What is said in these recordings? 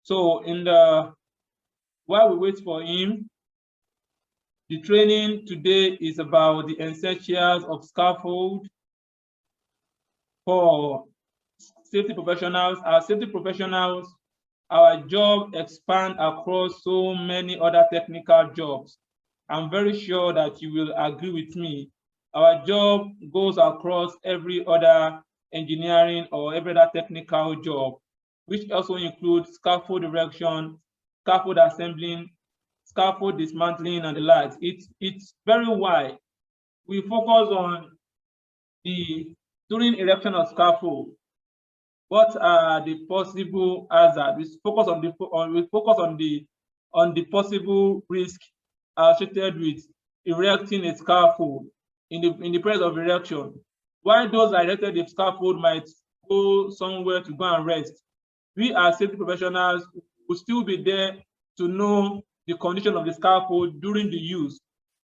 So while we wait for him, the training today is about the essentials of scaffold for safety professionals. As safety professionals, our job expands across so many other technical jobs. I'm very sure that you will agree with me. Our job goes across every other engineering or every other technical job, which also includes scaffold erection, scaffold assembling, scaffold dismantling, and the likes. It's very wide. We focus on during erection of scaffold, what are the possible hazards? We focus on the possible risk associated with erecting a scaffold in the presence of erection. While those that erected the scaffold might go somewhere to go and rest, we as safety professionals will still be there to know the condition of the scaffold during the use.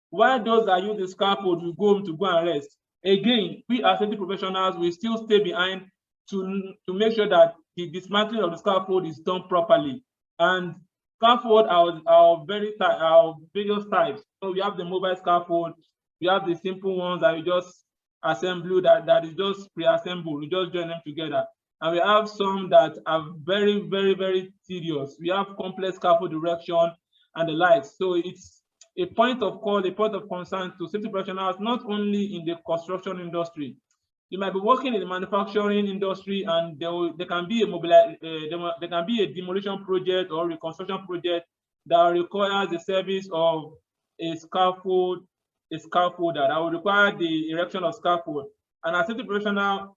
While those that use the scaffold will go home to go and rest, again, we as safety professionals will still stay behind to make sure that the dismantling of the scaffold is done properly. And scaffold are various types. So we have the mobile scaffold, we have the simple ones that we just assemble, that is just pre-assembled, we just join them together. And we have some that are very, very, very tedious. We have complex scaffold erection and the likes. So it's a point of call, a point of concern to safety professionals, not only in the construction industry. You might be working in the manufacturing industry, and there can be a demolition project or reconstruction project that requires the service of a scaffolder that will require the erection of scaffold. And as safety professional,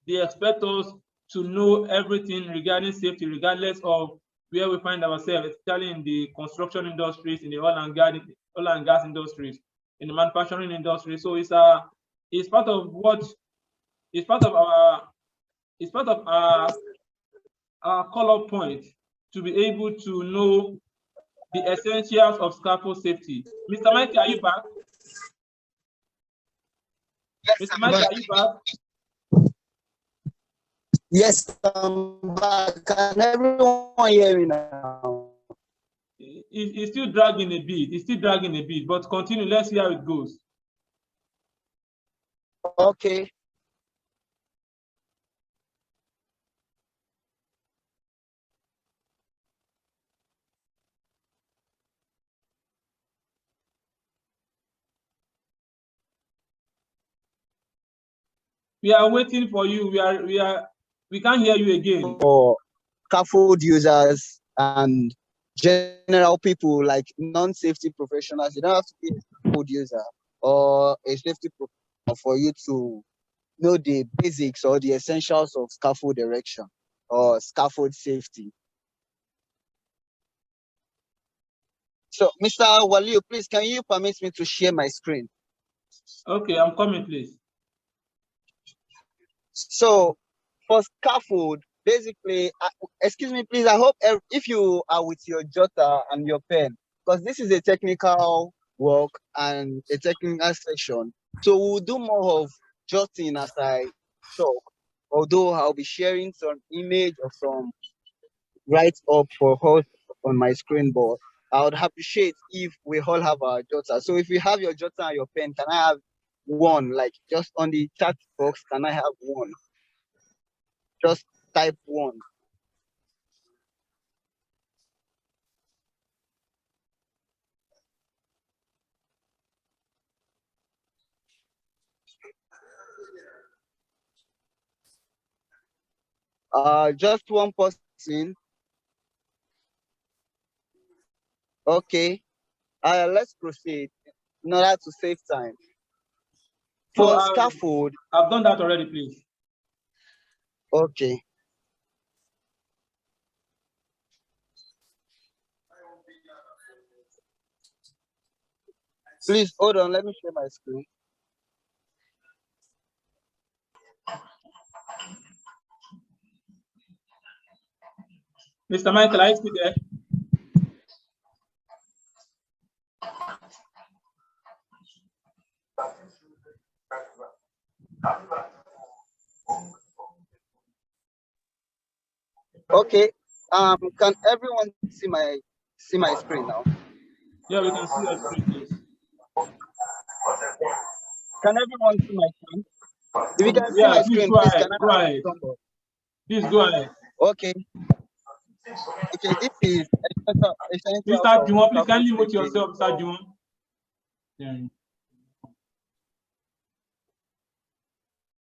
they expect us to know everything regarding safety, regardless of where we find ourselves, especially in the construction industries, in the oil and gas industries, in the manufacturing industry. So it's part of our color point to be able to know the essentials of scaffold safety. Mr. Mike, are you back? Yes, Mr. Mike, are you back? Yes, I'm back. Can everyone hear me now? It's still dragging a bit. It's still dragging a bit, but continue. Let's see how it goes. Okay. We are waiting for you. We can't hear you again. For scaffold users and general people like non-safety professionals, you don't have to be a scaffold user or a safety professional for you to know the basics or the essentials of scaffold erection or scaffold safety. So, Mr. Waliu, please, can you permit me to share my screen? Okay, I'm coming, please. So, for scaffold, basically, excuse me, please, I hope if you are with your jotter and your pen, because this is a technical work and a technical section. So we'll do more of jotting as I talk, although I'll be sharing some image or some write-up for us on my screen board. I would appreciate if we all have our jotter. So if you have your jotter and your pen, can I have one? Like just on the chat box, can I have one? Just type one. Just one person. Okay. Let's proceed in order to save time. For scaffold. I've done that already, please. Okay. Please hold on, let me share my screen. Mr. Michael, are you still there? Okay. Can everyone see my screen now? Yeah, we can see your screen, please. Can everyone see my screen? If you can see Yeah, my please screen, go please ahead. can I Go have ahead. a thumb up? Please go ahead. Okay. Okay, this is essentials Mr. of Jumon, please scaffold kindly mute clipping. yourself, Mr. Jumon.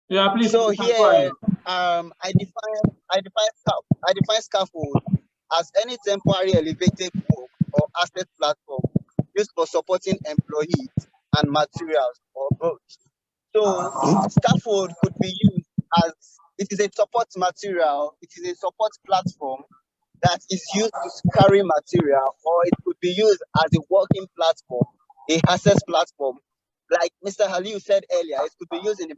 Yeah, please, So you can go here, ahead. I define scaffold as any temporary elevated work or asset platform used for supporting employees and materials or both. So scaffold could be used as it is a support material, it is a support platform that is used to carry material, or it could be used as a working platform, a access platform. Like Mr. Halil said earlier, it could be used in the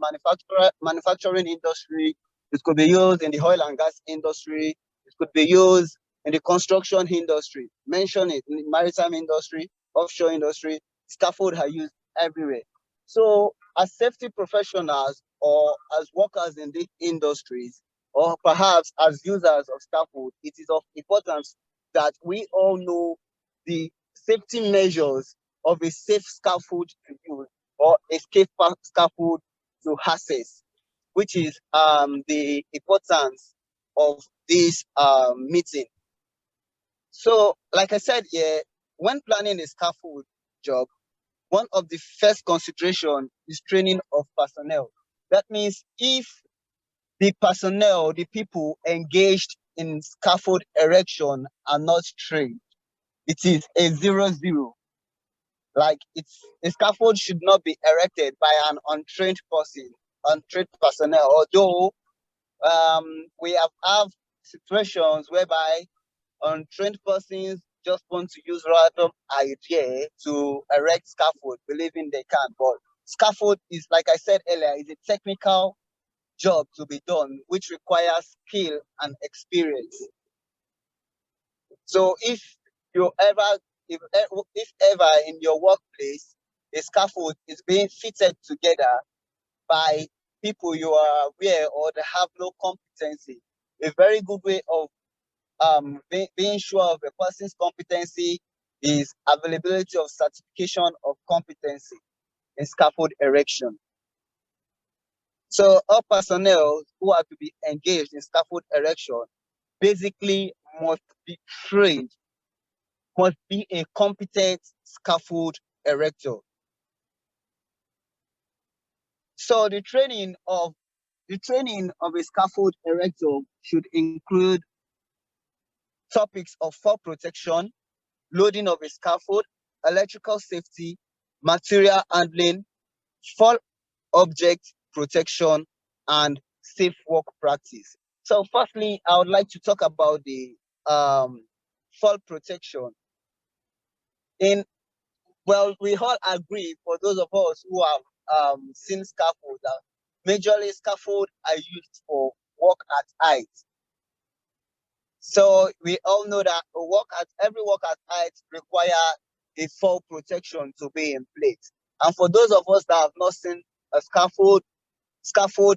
manufacturing industry, it could be used in the oil and gas industry, it could be used in the construction industry. Mention it in the maritime industry, offshore industry. Scaffold are used everywhere. So, as safety professionals or as workers in these industries, or perhaps as users of scaffold, it is of importance that we all know the safety measures of a safe scaffold to use or a safe scaffold to access, which is the importance of this meeting. So, like I said here, when planning a scaffold job, one of the first consideration is training of personnel. That means if the personnel, the people engaged in scaffold erection are not trained, it is a 0-0. Like a scaffold should not be erected by an untrained person, untrained personnel. Although we have situations whereby untrained persons just want to use random idea to erect scaffold, believing they can. But scaffold is, like I said earlier, is a technical job to be done, which requires skill and experience. So if ever in your workplace a scaffold is being fitted together by people you are aware or they have no competency, a very good way of being sure of a person's competency is availability of certification of competency in scaffold erection. So all personnel who are to be engaged in scaffold erection basically must be trained, must be a competent scaffold erector. So the training of a scaffold erector should include topics of fall protection, loading of a scaffold, electrical safety, material handling, fall object protection, and safe work practice. So firstly, I would like to talk about the fall protection. We all agree, for those of us who have seen scaffold, that majorly scaffold are used for work at height. So we all know that every work at height require a fall protection to be in place. And for those of us that have not seen a scaffold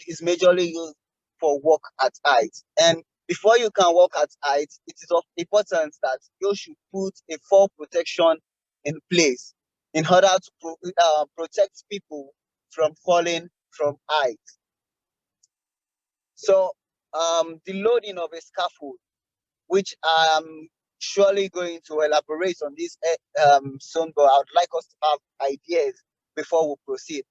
is majorly used for work at height. And before you can work at height, it is of importance that you should put a fall protection in place in order to protect people from falling from height. So the loading of a scaffold, which I'm surely going to elaborate on this soon, but I would like us to have ideas before we proceed.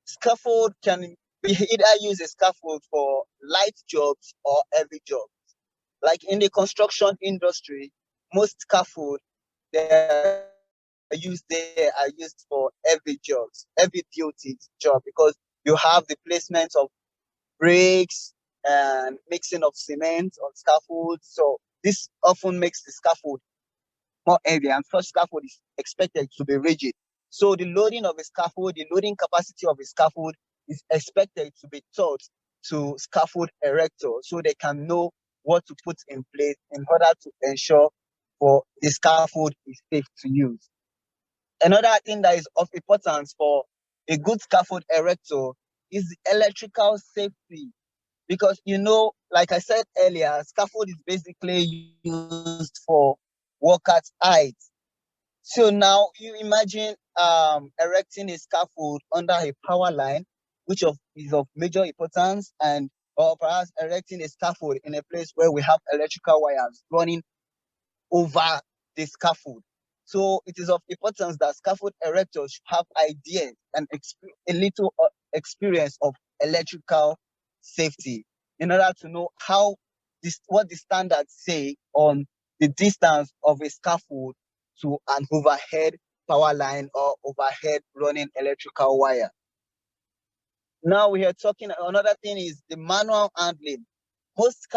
Scaffold can be either use a scaffold for light jobs or heavy jobs. Like in the construction industry, most scaffold they are used for heavy jobs, heavy duty job, because you have the placement of bricks and mixing of cement on scaffolds. So this often makes the scaffold more heavy, and such scaffold is expected to be rigid. So the loading of a scaffold, the loading capacity of a scaffold is expected to be taught to scaffold erector so they can know what to put in place in order to ensure for the scaffold is safe to use. Another thing that is of importance for a good scaffold erector is the electrical safety. because, you know, like I said earlier, scaffold is basically used for work at height. So now you imagine erecting a scaffold under a power line, which is of major importance, and or perhaps erecting a scaffold in a place where we have electrical wires running over the scaffold. So it is of importance that scaffold erectors should have ideas and a little experience of electrical safety in order to know what the standards say on the distance of a scaffold to an overhead power line or overhead running electrical wire. Now we are talking, another thing is the manual handling. Most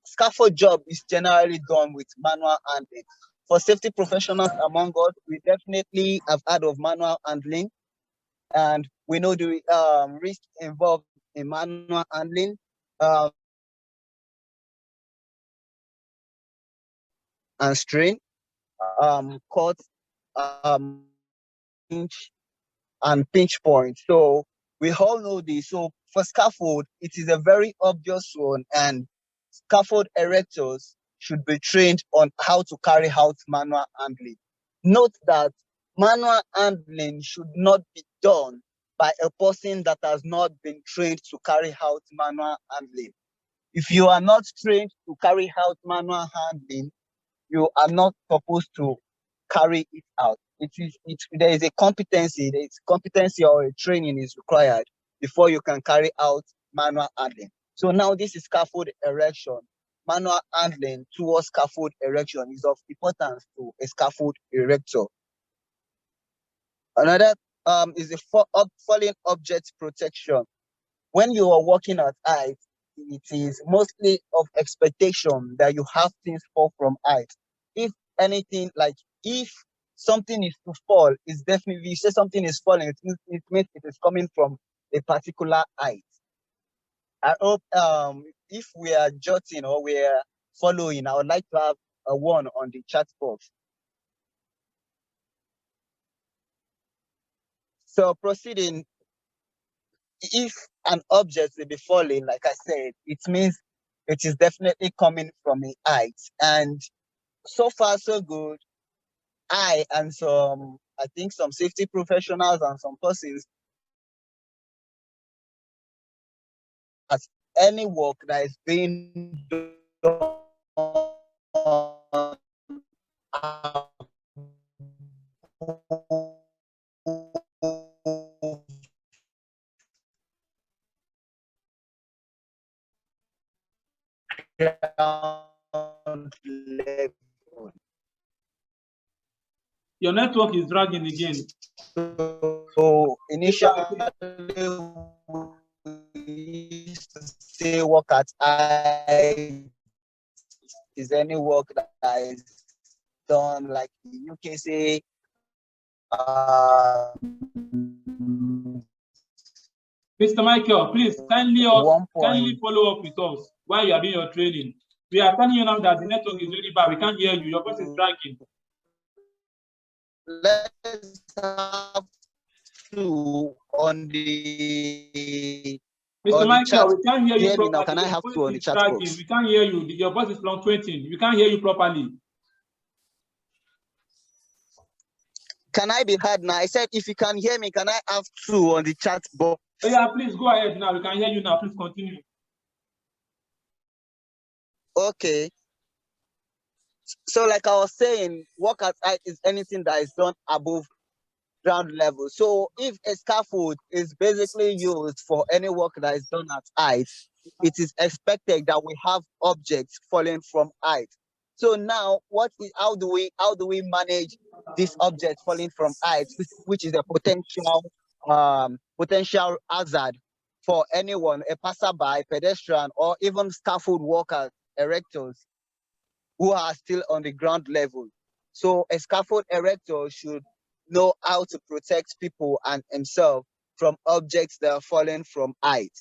scaffold job is generally done with manual handling. For safety professionals among us, we definitely have heard of manual handling, and we know the risk involved in manual handling. And strain, cut, and pinch point. So we all know this. So for scaffold, it is a very obvious one, and scaffold erectors should be trained on how to carry out manual handling. Note that manual handling should not be done by a person that has not been trained to carry out manual handling. If you are not trained to carry out manual handling, you are not supposed to carry it out. There is a competency or a training is required before you can carry out manual handling. So now this is scaffold erection. Manual handling towards scaffold erection is of importance to a scaffold erector. Another is the falling object protection. When you are working at height, it is mostly of expectation that you have things fall from height. If anything, like if something is to fall, it's definitely, you say something is falling, it means it is coming from a particular height. I hope if we are jotting or we are following, I would like to have a one on the chat box. So proceeding, if an object will be falling, like I said, it means it is definitely coming from a height. And so far, so good. I think some safety professionals and some persons, as any work that is being done ground level. Your network is dragging again. So initially, we used to say work at height is any work that is done, like the UK say, Mr. Michael, please kindly follow up with us while you are doing your training. We are telling you now that the network is really bad. We can't hear you. Your voice is dragging. Let's have two on the. Mr. Michael, we can't hear you properly. Now, can I have two on the chat box? We can't hear you. Your voice is fluctuating. We can't hear you properly. Can I be heard now? I said, if you can hear me, can I have two on the chat box? Oh, yeah, please go ahead now. We can hear you now. Please continue. Okay. So, like I was saying, work at height is anything that is done above ground level. So, if a scaffold is basically used for any work that is done at height, it is expected that we have objects falling from height. So now, how do we manage this object falling from height, which is a potential hazard for anyone, a passerby, pedestrian, or even scaffold workers, erectors, who are still on the ground level. So a scaffold erector should know how to protect people and himself from objects that are falling from height.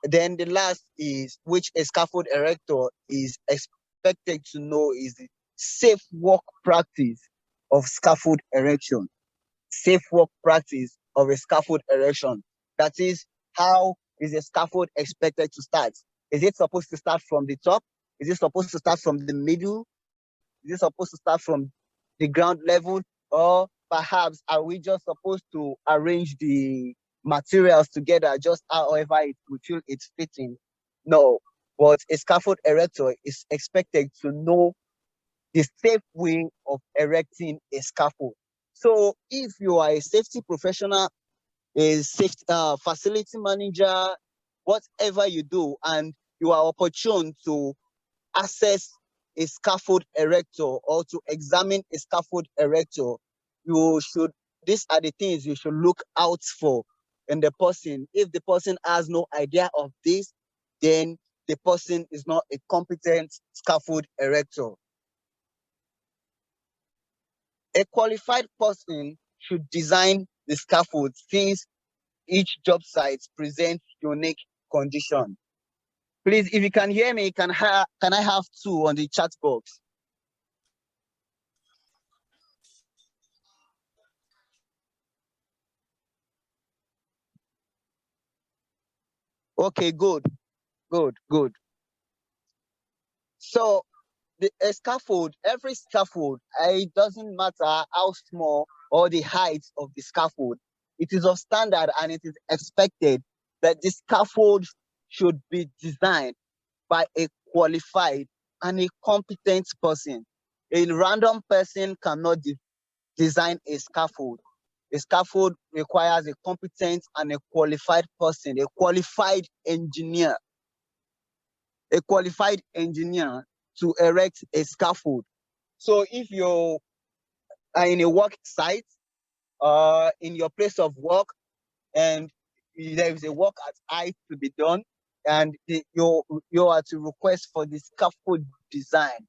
Then the last is, which a scaffold erector is expected to know, is the safe work practice of scaffold erection. Safe work practice of a scaffold erection. That is how is a scaffold expected to start? Is it supposed to start from the top? Is it supposed to start from the middle? Is it supposed to start from the ground level? Or perhaps are we just supposed to arrange the materials together just however we feel it's fitting? No, but a scaffold erector is expected to know the safe way of erecting a scaffold. So if you are a safety professional, a safety facility manager, whatever you do, and you are opportune to assess a scaffold erector or to examine a scaffold erector, you should, these are the things you should look out for in the person. If the person has no idea of this, then the person is not a competent scaffold erector. A qualified person should design the scaffold since each job site presents unique condition. Please, if you can hear me, can I have 2 on the chat box? Okay, good. So a scaffold, every scaffold, it doesn't matter how small or the height of the scaffold, it is of standard and it is expected that the scaffold should be designed by a qualified and a competent person. A random person cannot design a scaffold. A scaffold requires a competent and a qualified person, a qualified engineer to erect a scaffold. So if you are in a work site, in your place of work, and there is a work at height to be done, and you are to request for the scaffold design.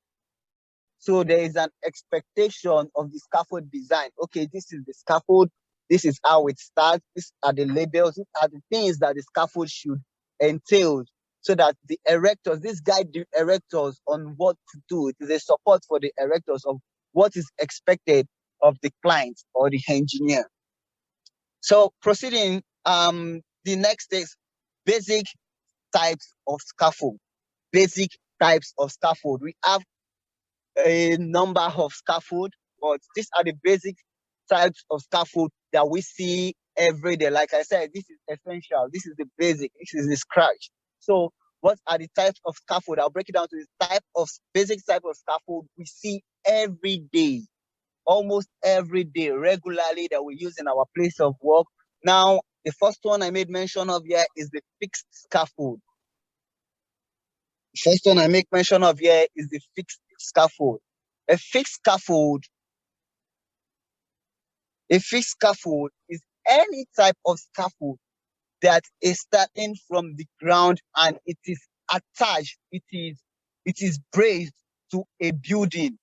So there is an expectation of the scaffold design. Okay, this is the scaffold. This is how it starts. These are the labels. These are the things that the scaffold should entail, so that the erectors, this guide the erectors on what to do. It is a support for the erectors of what is expected of the client or the engineer. So proceeding, the next is basic types of scaffold. Basic types of scaffold. We have a number of scaffold, but these are the basic types of scaffold that we see every day. Like I said, this is essential. This is the basic. This is the scratch. So what are the types of scaffold? I'll break it down to the basic type of scaffold we see every day, almost every day, regularly, that we use in our place of work. Now, the first one I made mention of here is the fixed scaffold. The first one I make mention of here is the fixed scaffold. A fixed scaffold is any type of scaffold that is starting from the ground and it is attached, it is braced to a building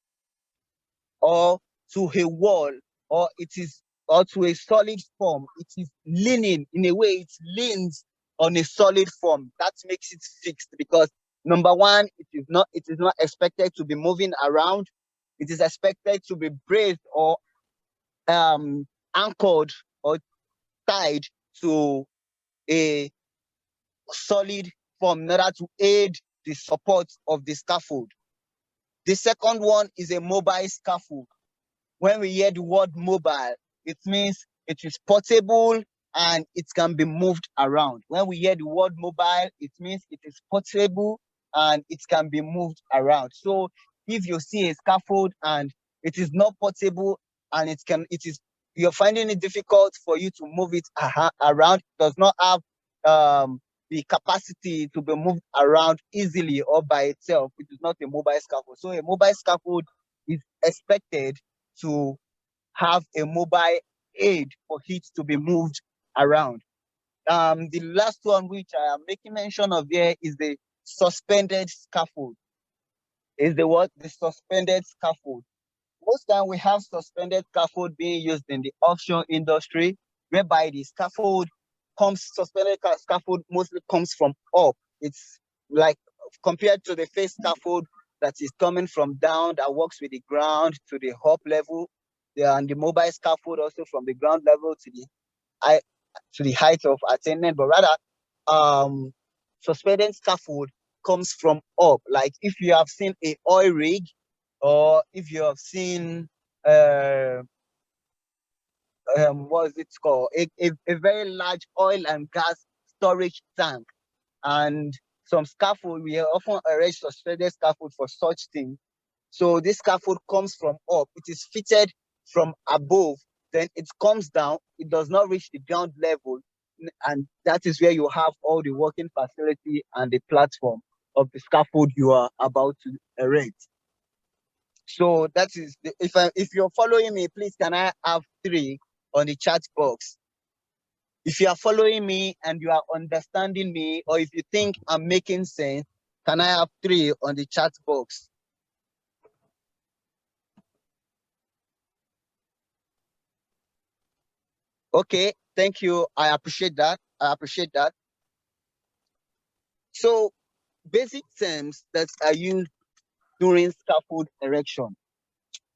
or to a wall, or to a solid form. It is leaning, in a way, it leans on a solid form. That makes it fixed because number one, it is not expected to be moving around. It is expected to be braced or anchored or tied to a solid form in order to aid the support of the scaffold. The second one is a mobile scaffold. When we hear the word mobile, it means it is portable and it can be moved around. When we hear the word mobile, it means it is portable and it can be moved around. So if you see a scaffold and it is not portable and you're finding it difficult for you to move it around, it does not have the capacity to be moved around easily or by itself, it is not a mobile scaffold. So a mobile scaffold is expected to have a mobile aid for it to be moved around. The last one which I am making mention of here is the suspended scaffold. The suspended scaffold. Most time we have suspended scaffold being used in the offshore industry, whereby the suspended scaffold mostly comes from up. It's like compared to the face scaffold that is coming from down, that works with the ground to the up level, and the mobile scaffold also from the ground level to the height of attainment. But rather, suspended scaffold comes from up. Like if you have seen a oil rig, or if you have seen what is it called? A very large oil and gas storage tank. And some scaffold, we often arrange suspended scaffold for such things. So this scaffold comes from up. It is fitted from above. Then it comes down. It does not reach the ground level. And that is where you have all the working facility and the platform of the scaffold you are about to erect. So that is if you're following me, please can I have 3 on the chat box? If you are following me and you are understanding me, or if you think I'm making sense, can I have 3 on the chat box? Okay, thank you. I appreciate that. So basic terms that are used during scaffold erection.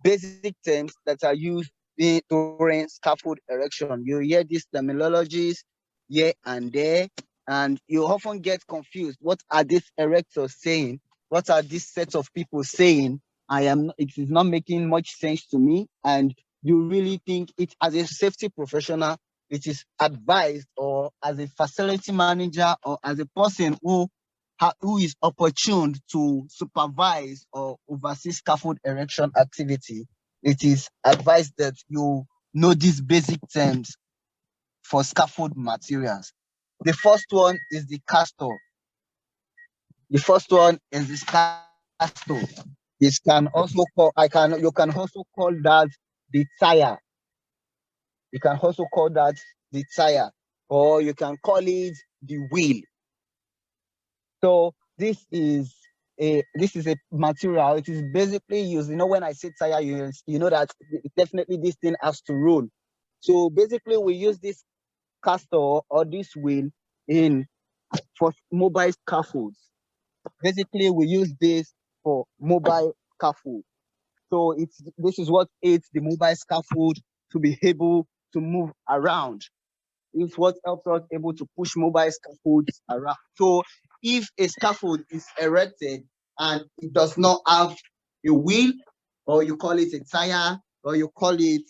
Basic terms that are used during scaffold erection. You hear these terminologies here and there, and you often get confused. What are these erectors saying? What are these sets of people saying? It is not making much sense to me. And you really think it as a safety professional, it is advised, or as a facility manager, or as a person who is opportuned to supervise or oversee scaffold erection activity, it is advised that you know these basic terms for scaffold materials. The first one is the castor. This can also you can also call that the tire. You can also call that the tire, or you can call it the wheel. So this is a material. It is basically used. When I say tire, you know that definitely this thing has to roll. So basically, we use this castor or this wheel for mobile scaffolds. Basically, we use this for mobile scaffold. So this is what aids the mobile scaffold to be able to move around. It's what helps us able to push mobile scaffolds around. So if a scaffold is erected and it does not have a wheel, or you call it a tire, or you call it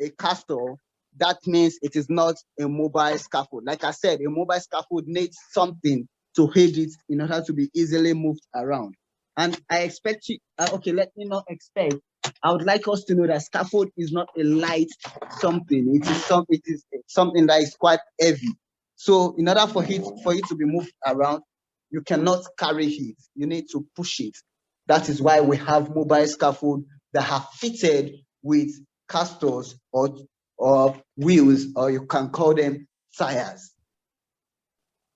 a castor, that means it is not a mobile scaffold. Like I said, a mobile scaffold needs something to aid it in order to be easily moved around. And I expect you, okay, let me not expect. I would like us to know that scaffold is not a light something. It is something that is quite heavy. So in order for it to be moved around, you cannot carry it. You need to push it. That is why we have mobile scaffold that are fitted with castors or wheels, or you can call them tires.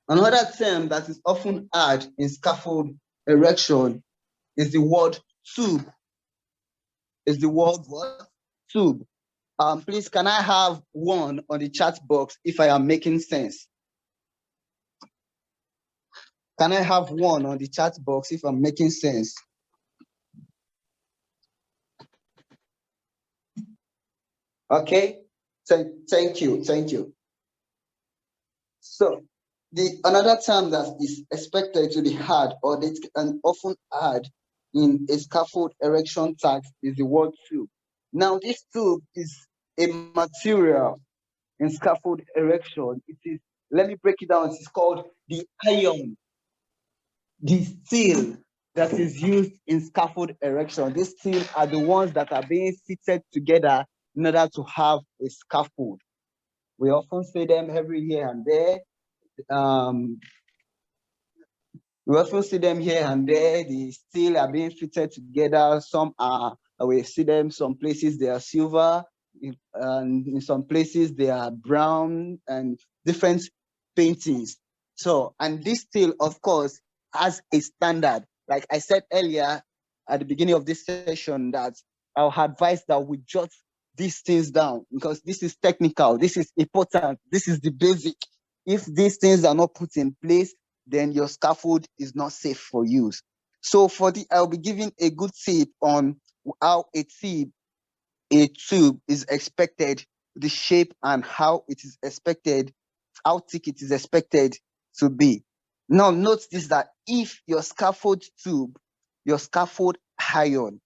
Another term that is often heard in scaffold erection is the word tube. Is the word what? Tube. Please, can I have 1 on the chat box if I am making sense? Can I have 1 on the chat box if I'm making sense? Okay. Thank you. So another term that is expected to be heard, or that can often heard in a scaffold erection task, is the word tube. Now, this tube is a material in scaffold erection. Let me break it down. It is called the iron, the steel that is used in scaffold erection. These steel are the ones that are being fitted together in order to have a scaffold. We often see them every here and there. We often see them here and there. The steel are being fitted together. We see them some places they are silver, and in some places they are brown, and different paintings. So, and this steel, of course, has a standard. Like I said earlier at the beginning of this session, that I'll advise that we jot these things down, because this is technical, this is important, this is the basic. If these things are not put in place, then your scaffold is not safe for use. So I'll be giving a good tip on how a tube is expected, the shape and how thick it is expected to be. Now note this, that if your scaffold tube, your scaffold iron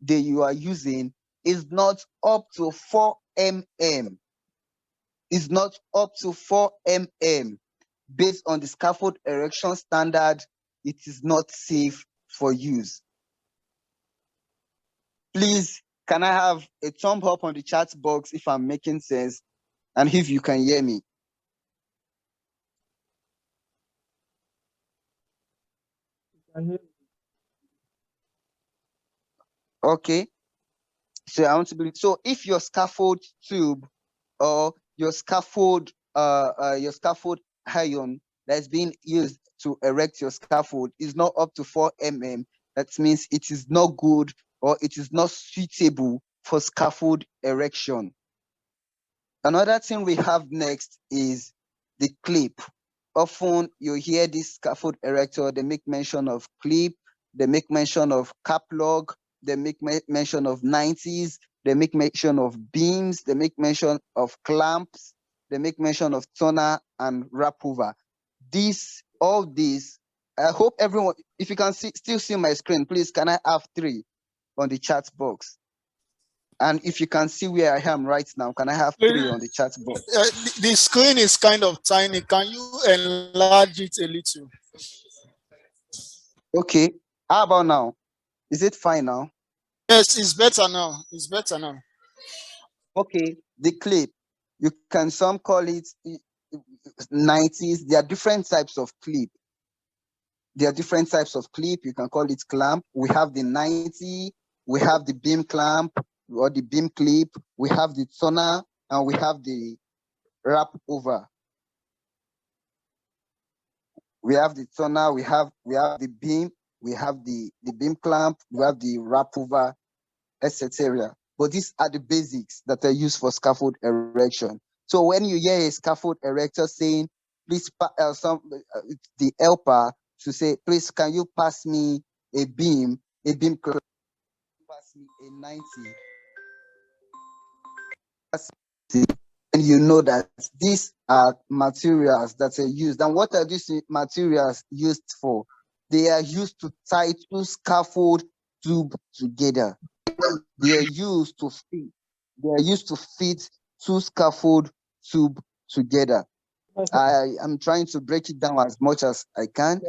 that you are using is not up to 4 mm, is not up to 4 mm, based on the scaffold erection standard, it is not safe for use. Please, can I have a thumb up on the chat box if I'm making sense and if you can hear me? Okay. So I want to believe. So if your scaffold tube or your scaffold iron that's being used to erect your scaffold is not up to 4 mm, that means it is not good or it is not suitable for scaffold erection. Another thing we have next is the clip. Often you hear this scaffold erector, they make mention of clip, they make mention of cap log, they make mention of 90s, they make mention of beams, they make mention of clamps, they make mention of toner and wrap over. All these, I hope everyone, if you can still see my screen, please, can I have 3 on the chat box? And if you can see where I am right now, can I have 3 on the chat box? The screen is kind of tiny. Can you enlarge it a little? Okay. How about now? Is it fine now? Yes, it's better now. It's better now. Okay. The clip. You can some call it 90s. There are different types of clip. There are different types of clip. You can call it clamp. We have the 90, we have the beam clamp or the beam clip, we have the toner, and we have the wrap over. We have the toner, we have the beam, we have the beam clamp, we have the wrap over, etc. But these are the basics that are used for scaffold erection. So when you hear a scaffold erector saying, please, the helper to say, please, can you pass me a beam clamp, pass me a 90. And you know that these are materials that are used. And what are these materials used for? They are used to tie 2 scaffold tube together. They are used to fit 2 scaffold tube together. I am trying to break it down as much as I can.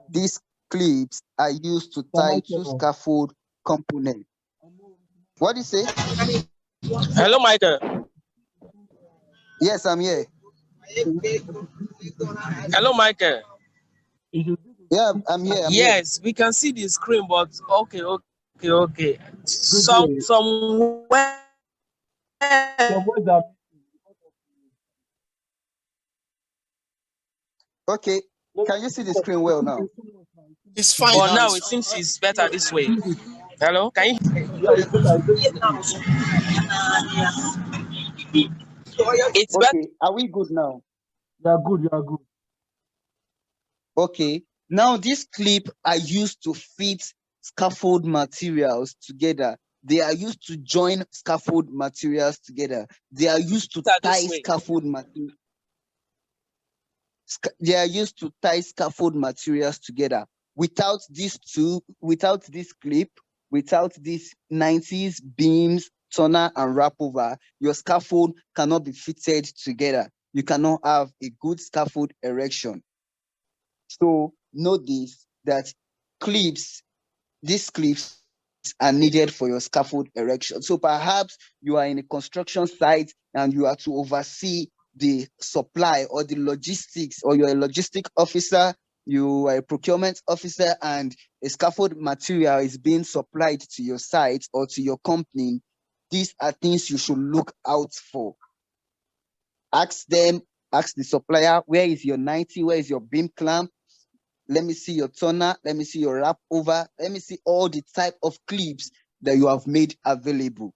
These clips are used to tie 2 scaffold components. What do you say? Hello, Michael. Yes, I'm here. Hello, Michael. Yeah, I'm here. Yes, we can see the screen, but okay. Somewhere. Okay, can you see the screen well now? It's fine. But now it seems it's better this way. Hello, can you? It's better. Okay, are we good now? You are good. Okay, now this clip are used to fit scaffold materials together. They are used to join scaffold materials together. They are used to tie scaffold materials. They are used to tie scaffold materials together. Without these clip, without these 90s beams, toner, and wrap over, your scaffold cannot be fitted together. You cannot have a good scaffold erection. So notice that these clips are needed for your scaffold erection. So perhaps you are in a construction site and you are to oversee the supply or the logistics, or you're a logistic officer, you are a procurement officer, and a scaffold material is being supplied to your site or to your company. These are things you should look out for. Ask the supplier, where is your 90, where is your beam clamp? Let me see your toner, let me see your wrap over, let me see all the type of clips that you have made available.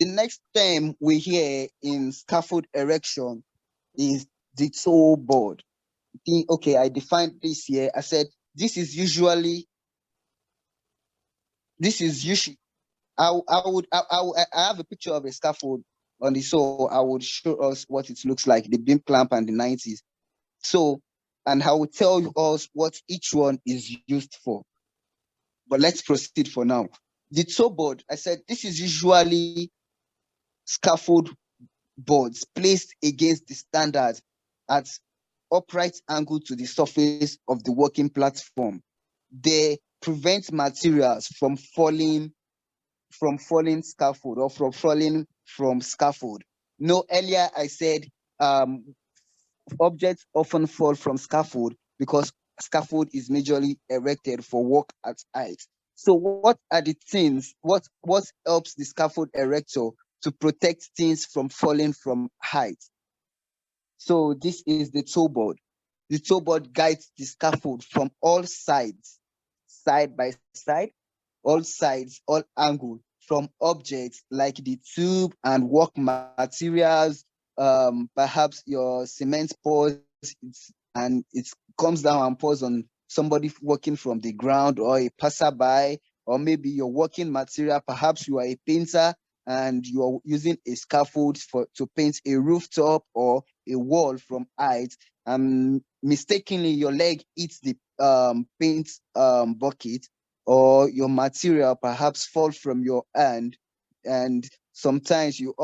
The next term we hear in scaffold erection is the toe board. Okay, I defined this here. I said this is usually I have a picture of a scaffold on the so I would show us what it looks like, the beam clamp and the 90s. So, and I will tell you us what each one is used for. But let's proceed for now. The toe board, I said this is usually scaffold boards placed against the standard at upright angle to the surface of the working platform. They prevent materials from falling scaffold or from falling from scaffold. No, earlier I said objects often fall from scaffold because scaffold is majorly erected for work at height. So what are the things, what helps the scaffold erector to protect things from falling from height? So this is the toe board. The toe board guides the scaffold from all sides, side by side, all sides, all angles, from objects like the tube and work materials, perhaps your cement pours, and it comes down and pours on somebody working from the ground or a passerby, or maybe your working material, perhaps you are a painter and you are using a scaffold to paint a rooftop or a wall from height, and mistakenly your leg hits the paint bucket, or your material perhaps fall from your hand, and sometimes you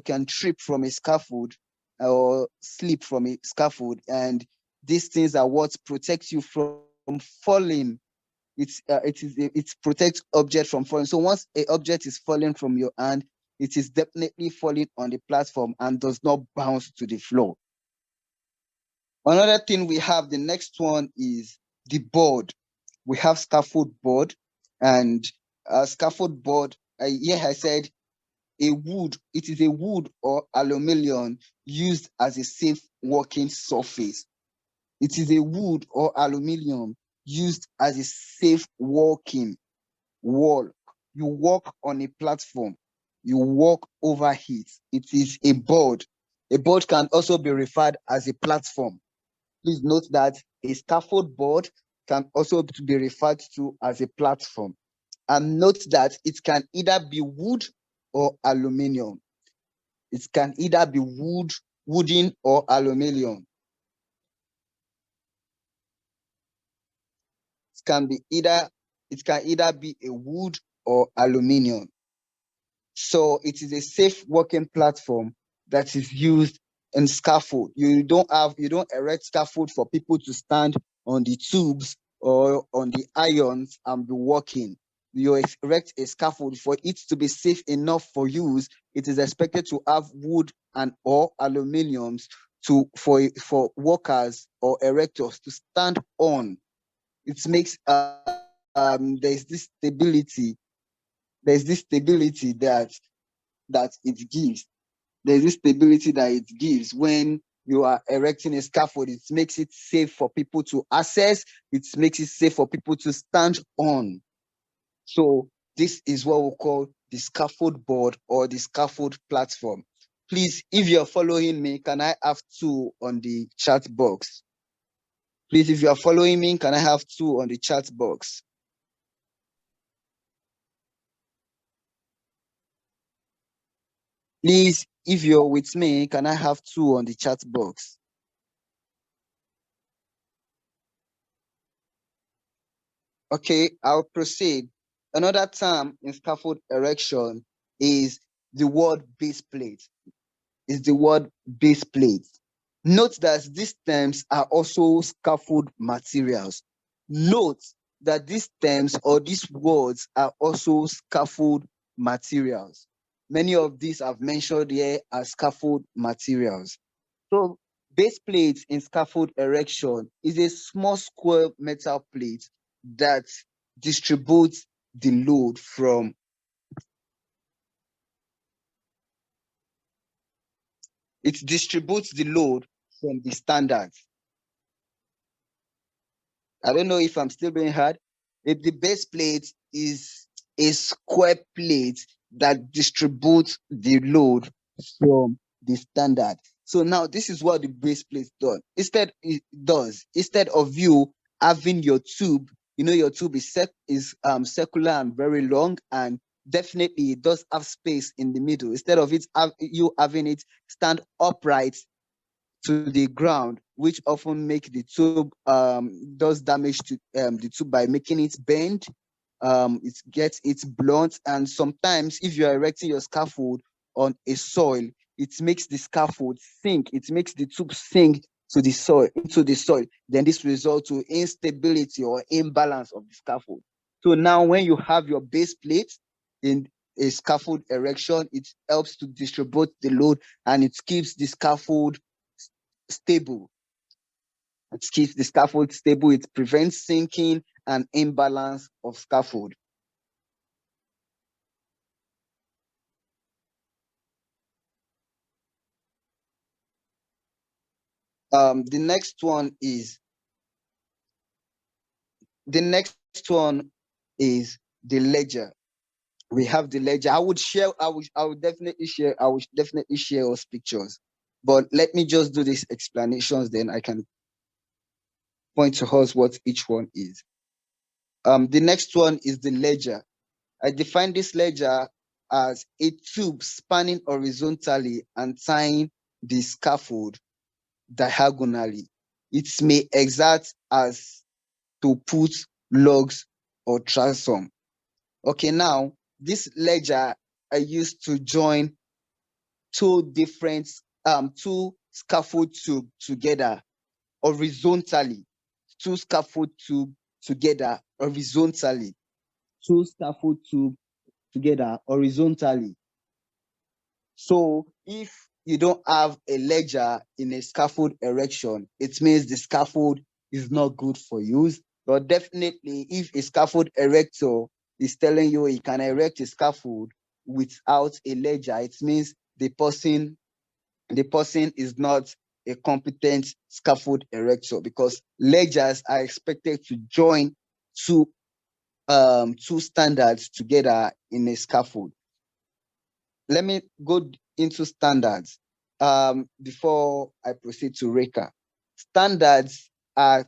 can trip from a scaffold or slip from a scaffold, and these things are what protects you from falling. It protects object from falling. So once a object is falling from your hand, it is definitely falling on the platform and does not bounce to the floor. Another thing we have, the next one is the board. We have scaffold board, and scaffold board, I said it is a wood or aluminum used as a safe working surface. It is a wood or aluminum used as a safe working wall. You walk on a platform, you walk over it. It is a board. A board can also be referred as a platform. Please note that a scaffold board can also be referred to as a platform. And note that it can either be wood or aluminum. It can either be wooden or aluminum. It can either be a wood or aluminum. So it is a safe working platform that is used in scaffold. You don't erect scaffold for people to stand on the tubes or on the irons and be working. You erect a scaffold for it to be safe enough for use. It is expected to have wood and or aluminiums for workers or erectors to stand on. It makes there's this stability that it gives. There's this stability that it gives when you are erecting a scaffold. It makes it safe for people to access. It makes it safe for people to stand on. So this is what we call the scaffold board or the scaffold platform. Please, if you're following me, can I have 2 on the chat box? Please, if you're following me, can I have 2 on the chat box? Please, if you're with me, can I have 2 on the chat box? Okay, I'll proceed. Another term in scaffold erection is the word base plate. Note that these terms are also scaffold materials. Note that these terms or these words are also scaffold materials. Many of these I've mentioned here as scaffold materials. So base plate in scaffold erection is a small square metal plate that distributes the load from the standards. I don't know if I'm still being heard. If the base plate is a square plate that distributes the load from the standard. So now this is what the base plate does. Instead of you having your tube, your tube is circular and very long, and definitely it does have space in the middle. Instead of you having it stand upright to the ground, which often make the tube does damage to the tube by making it bend. It gets it blunt, and sometimes if you are erecting your scaffold on a soil, it makes the scaffold sink. It makes the tube sink to the soil, into the soil. Then this results to instability or imbalance of the scaffold. So now when you have your base plate in a scaffold erection, it helps to distribute the load and it keeps the scaffold stable. It keeps the scaffold stable. It prevents sinking and imbalance of scaffold. The next one is the ledger. We have the ledger. I would definitely share us pictures, but let me just do these explanations, then I can point to us what each one is. The next one is the ledger. I define this ledger as a tube spanning horizontally and tying the scaffold diagonally. It may exert as to put logs or transom. Okay, now this ledger I used to join two scaffold tube together horizontally. Two scaffold tube together horizontally. Two scaffold tube together horizontally. So if you don't have a ledger in a scaffold erection, it means the scaffold is not good for use. But definitely, if a scaffold erector is telling you he can erect a scaffold without a ledger, it means the person is not a competent scaffold erector, because ledgers are expected to join two standards together in a scaffold. Let me go into standards before I proceed to Reka. Standards are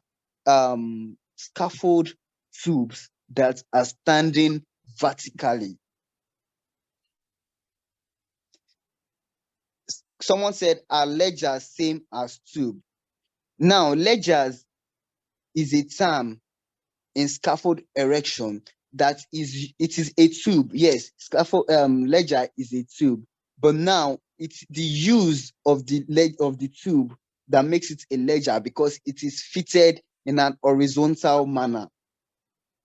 scaffold tubes that are standing vertically. Someone said, are ledgers same as tube? Now, ledgers is a term in scaffold erection that is a tube. Yes, scaffold ledger is a tube, but now it's the use of the leg of the tube that makes it a ledger, because it is fitted in an horizontal manner.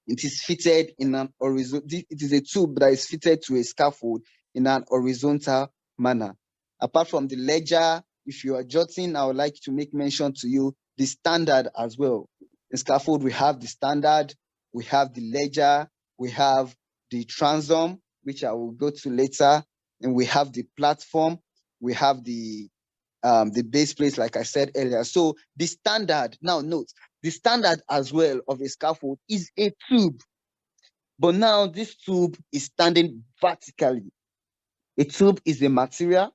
It is fitted in an horizontal. It is a tube that is fitted to a scaffold in an horizontal manner. Apart from the ledger, if you are jotting, I would like to make mention to you the standard as well. In scaffold, we have the standard, we have the ledger, we have the transom, which I will go to later, and we have the platform, we have the base plate, like I said earlier. So the standard, now note, the standard as well of a scaffold is a tube, but now this tube is standing vertically. A tube is a material.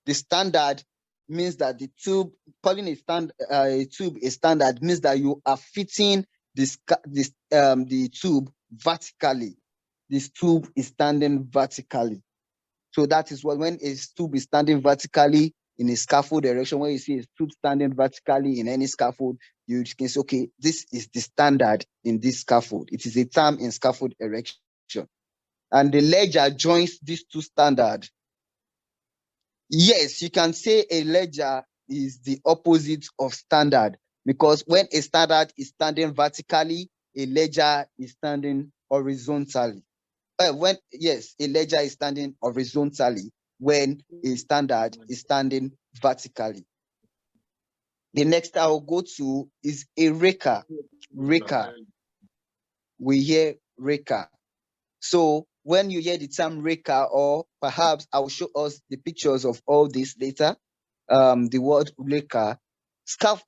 The standard means that the tube, calling a tube a standard means that you are fitting the tube vertically. This tube is standing vertically. So that is what, when a tube is standing vertically in a scaffold erection, when you see a tube standing vertically in any scaffold, you can say, okay, this is the standard in this scaffold. It is a term in scaffold erection. And the ledger joins these two standards. Yes, you can say a ledger is the opposite of standard, because when a standard is standing vertically, a ledger is standing horizontally. A ledger is standing horizontally when a standard is standing vertically. The next I will go to is a Reka. We hear Reka. So when you hear the term Reka, or perhaps I will show us the pictures of all this later, the word Reka,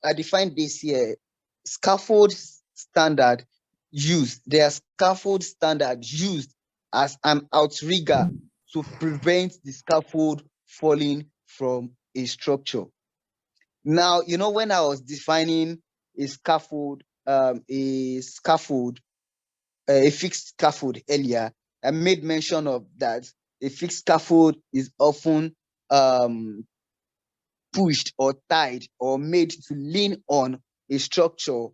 I define this here, scaffold standard used. They are scaffold standard used as an outrigger to prevent the scaffold falling from a structure. Now, when I was defining a scaffold, a fixed scaffold earlier, I made mention of that. A fixed scaffold is often pushed or tied or made to lean on a structure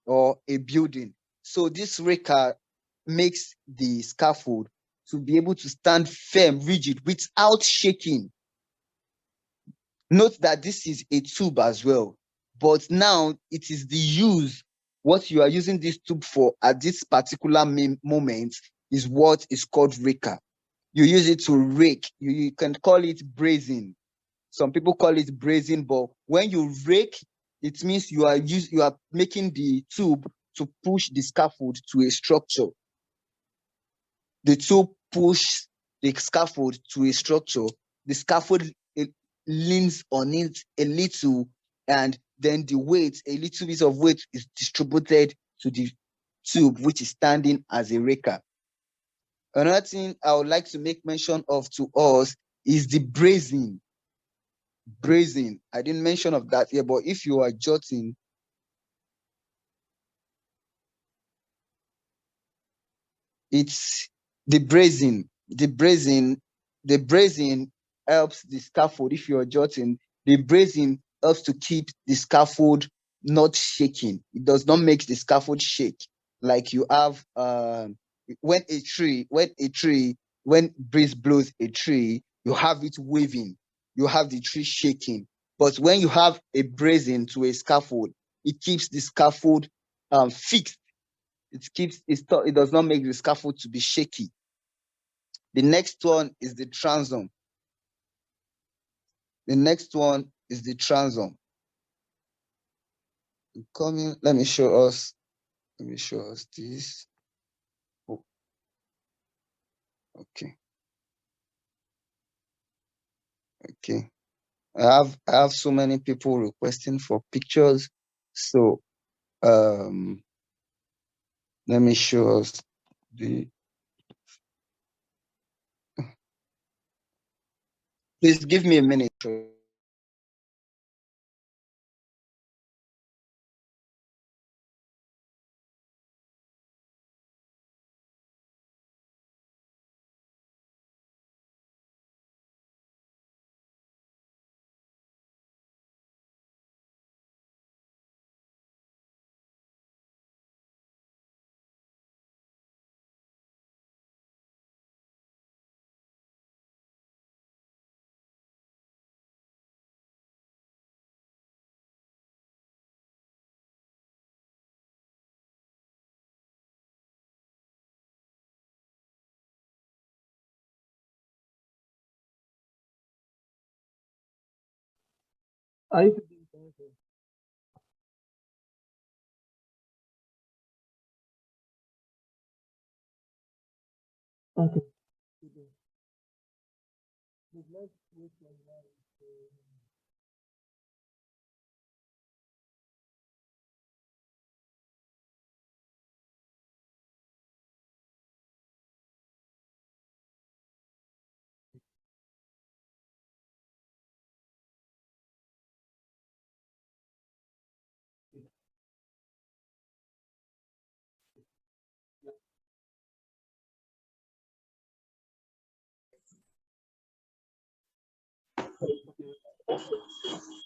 or a building. So this raker makes the scaffold to be able to stand firm, rigid, without shaking. Note that this is a tube as well, but now it is the use, what you are using this tube for at this particular moment is what is called raker. You use it to rake. You can call it brazing. Some people call it brazing, but when you rake, it means you are making the tube to push the scaffold to a structure. The tube pushes the scaffold to a structure. The scaffold leans on it a little, and then the weight, a little bit of weight, is distributed to the tube, which is standing as a raker. Another thing I would like to make mention of to us is the brazing. Brazing. I didn't mention of that here, but if you are jotting, it's the brazing. The brazing helps the scaffold. If you are jotting, the brazing helps to keep the scaffold not shaking. It does not make the scaffold shake like you have when breeze blows a tree, you have it waving, you have the tree shaking. But when you have a brazing to a scaffold, it keeps the scaffold fixed. It does not make the scaffold to be shaky. The next one is the transom. The next one is the transom. Coming, let me show us this. Oh, okay. I have so many people requesting for pictures, so let me show us the. Please give me a minute. Are you okay?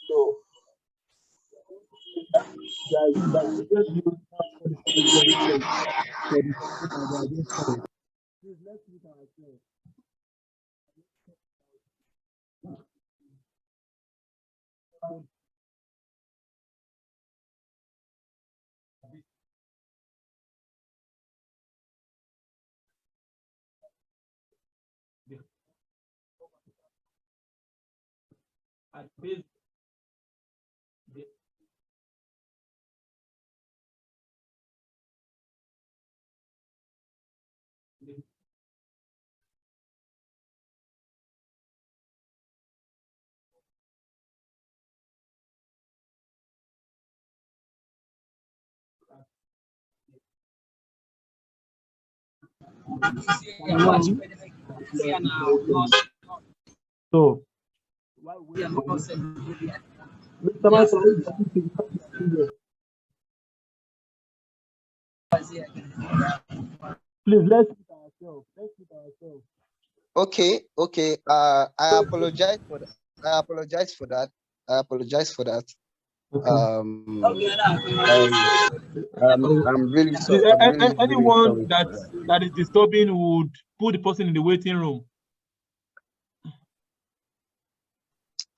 So, guys, we just use for the please let's look at ourselves. At base, the, the, so why wait for Mr. Michael? Please let's ourselves. Let's treat ourselves. Okay. I apologize for that. I apologize for that. I apologize for that. Okay. I'm really sorry. I'm really Anyone sorry. that is disturbing would put the person in the waiting room.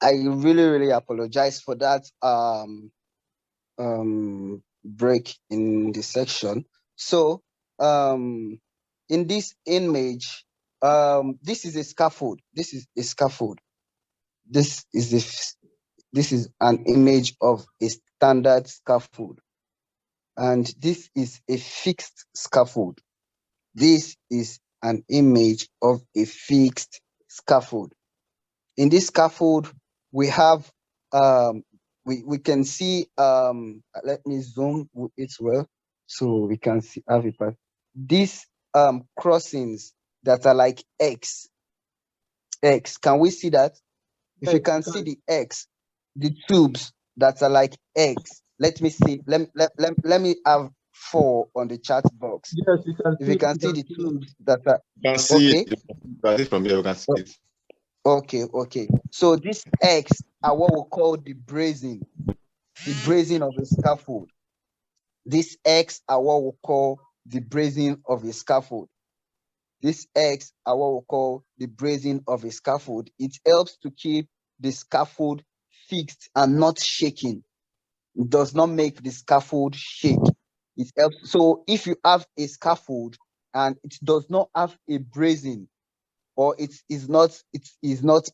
I really apologize for that break in the section. So in this image, this is a scaffold. This is a scaffold. This is an image of a standard scaffold, and this is a fixed scaffold. This is an image of a fixed scaffold. In this scaffold, we have we can see let me zoom it well so we can see have it. These crossings that are like X. Can we see that? If you can see the X, the tubes that are like X. Let me see. Let me have 4 on the chat box. Yes, you can If see. you can see the tubes that are You can see okay. it. You can see it from here. You can see it. Okay. So this X are what we call the brazing of a scaffold. This X are what we call the brazing of a scaffold. This X are what we call the brazing of a scaffold. It helps to keep the scaffold fixed and not shaking. It does not make the scaffold shake. It helps. So if you have a scaffold and it does not have a brazing, or it is not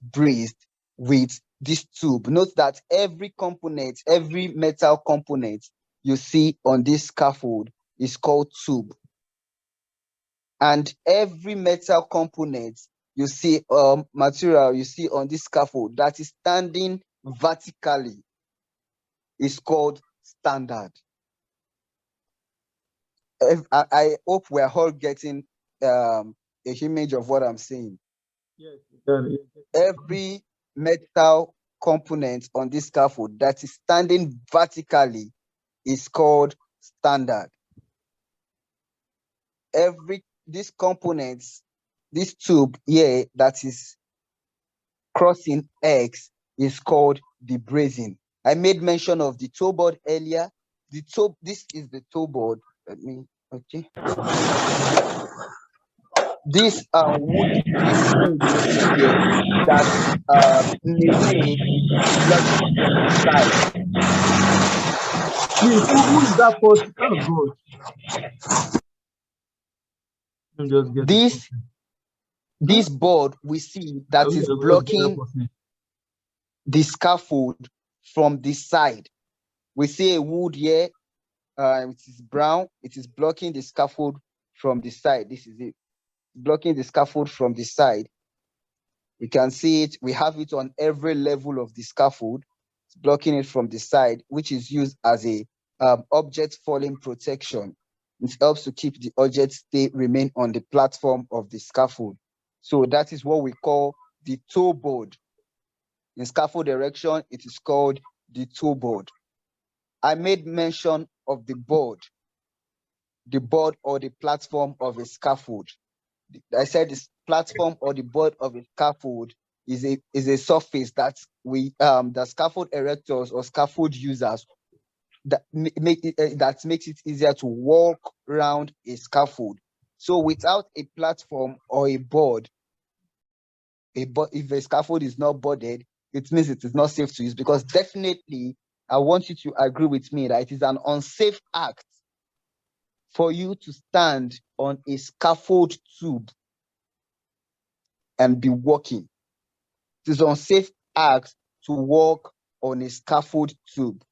brazed with this tube, note that every component, every metal component you see on this scaffold is called tube. And every metal component you see, material you see on this scaffold that is standing vertically is called standard. I hope we're all getting a image of what I'm saying. Yes. Every metal component on this scaffold that is standing vertically is called standard. This components, this tube here that is crossing X is called the brazing. I made mention of the toe board earlier. This is the toe board. Okay. This wood you see here that in a way is blocking from the side. Please, who is that person? Oh God. This board we see that is blocking the scaffold from the side. We see a wood here, it is brown. It is blocking the scaffold from the side. This is it, blocking the scaffold from the side. You can see it. We have it on every level of the scaffold. It's blocking it from the side, which is used as a object falling protection. It helps to keep the object remain on the platform of the scaffold. So that is what we call the toe board. In scaffold erection, it is called the toe board. I made mention of the board or the platform of a scaffold. I said this platform or the board of a scaffold is a surface that the scaffold erectors or scaffold users that makes it easier to walk around a scaffold. So without a platform or a board, if a scaffold is not boarded, it means it is not safe to use, because definitely I want you to agree with me that it is an unsafe act for you to stand on a scaffold tube and be walking. It is an unsafe act to walk on a scaffold tube.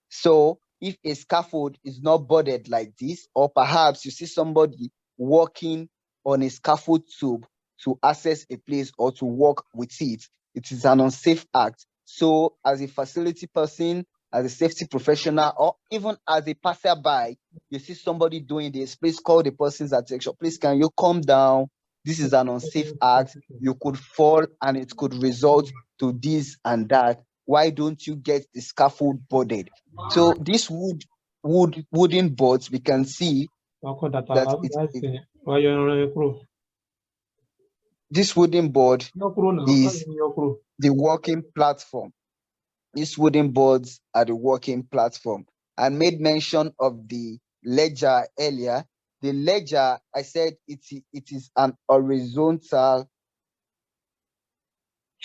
So if a scaffold is not boarded like this, or perhaps you see somebody walking on a scaffold tube to access a place or to walk with it, it is an unsafe act. So as a facility person, as a safety professional, or even as a passerby, you see somebody doing this, please call the person's attention. Please, can you calm down? This is an unsafe act. You could fall and it could result to this and that. Why don't you get the scaffold boarded? So this wooden boards, we can see that Why you on your crew? This wooden board Your crew now. is Your crew. the working platform. These wooden boards are the working platform. I made mention of the ledger earlier. The ledger, I said it is an horizontal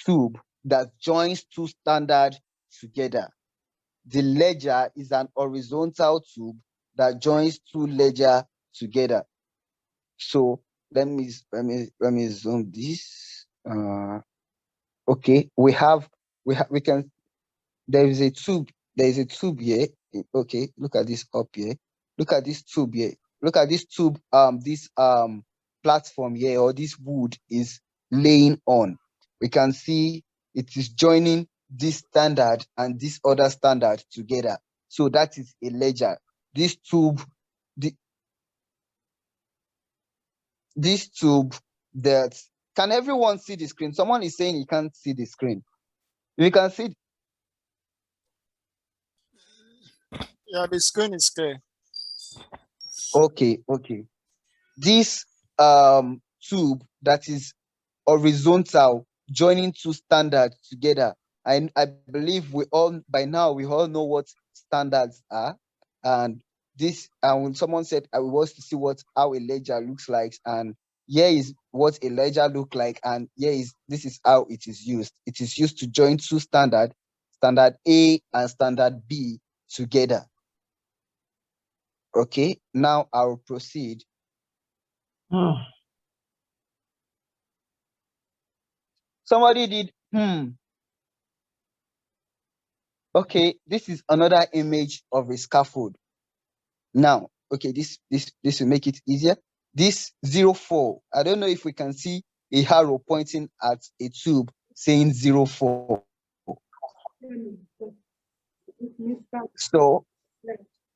tube that joins two standards together. The ledger is an horizontal tube that joins two ledger together. So let me zoom this. Okay, we can. There is a tube here. Okay, look at this up here. Look at this tube here. Look at this tube, this platform here, or this wood is laying on. We can see it is joining this standard and this other standard together. So that is a ledger. This tube, this tube that, can everyone see the screen? Someone is saying you can't see the screen. You can see. Yeah, the screen is clear. Okay. This tube that is horizontal joining two standards together. I believe we all know what standards are. And this, when someone said I want to see how a ledger looks like, and here is what a ledger look like, and this is how it is used. It is used to join two standard A and standard B together. Okay, now I'll proceed. Somebody did Okay, this is another image of a scaffold. Now, okay, this will make it easier. This 04, I don't know if we can see a arrow pointing at a tube saying 04. So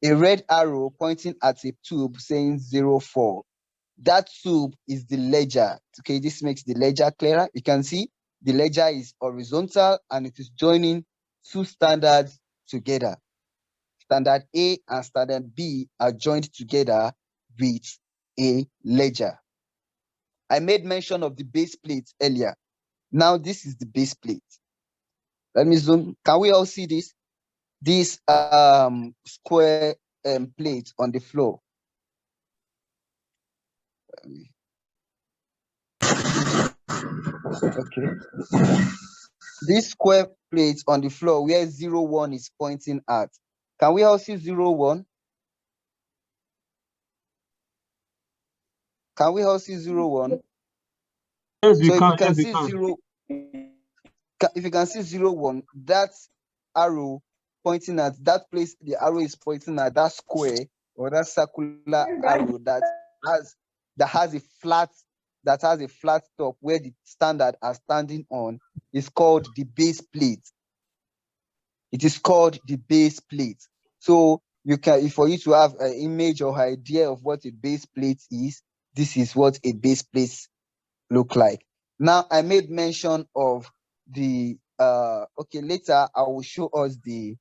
a red arrow pointing at a tube saying 04. That tube is the ledger. Okay, this makes the ledger clearer. You can see the ledger is horizontal and it is joining two standards together. Standard A and standard B are joined together with a ledger. I made mention of the base plate earlier. Now this is the base plate. Let me zoom. Can we all see this? This square plate on the floor. Okay. This square plate on the floor where 01 is pointing at. Can we all see 01? Can we all see 01? Yes, we So can. if you can Yes, we see can. if you can see 01, that arrow pointing at that place, the arrow is pointing at that square or that circular arrow that has a flat top where the standard are standing on, is called the base plate. It is called the base plate. So you can, for you to have an image or idea of what a base plate is, this is what a base plate look like. Now I made mention of the okay, later I will show us the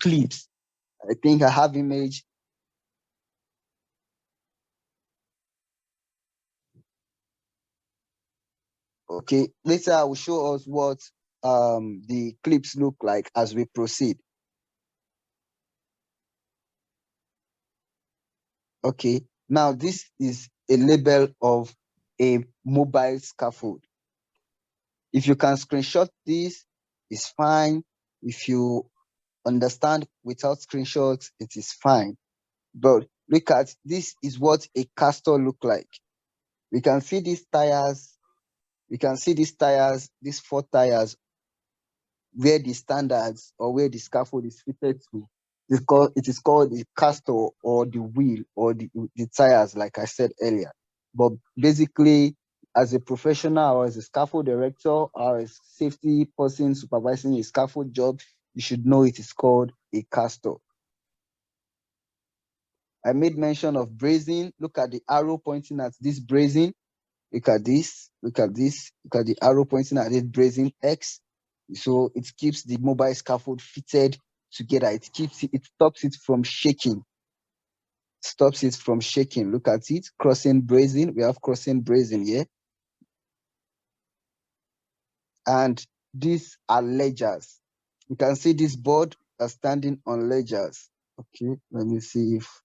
clips. I think I have image. Okay, later I will show us what the clips look like as we proceed. Okay, now this is a label of a mobile scaffold. If you can screenshot this, it's fine. If you understand without screenshots, it is fine. But look at this, is what a castor look like. We can see these tires. We can see these tires, these 4 tires, where the standards or where the scaffold is fitted to. It is called the castor or the wheel or the tires, like I said earlier. But basically, as a professional or as a scaffold director or a safety person supervising a scaffold job, you should know it is called a castor. I made mention of brazing. Look at the arrow pointing at this brazing. Look at this. Look at this. Look at the arrow pointing at this brazing X. So it keeps the mobile scaffold fitted together. It stops it from shaking. stops it from shaking. Look at it, crossing brazing. We have crossing brazing here. And these are ledgers. You can see this board are standing on ledgers. Okay, let me see if,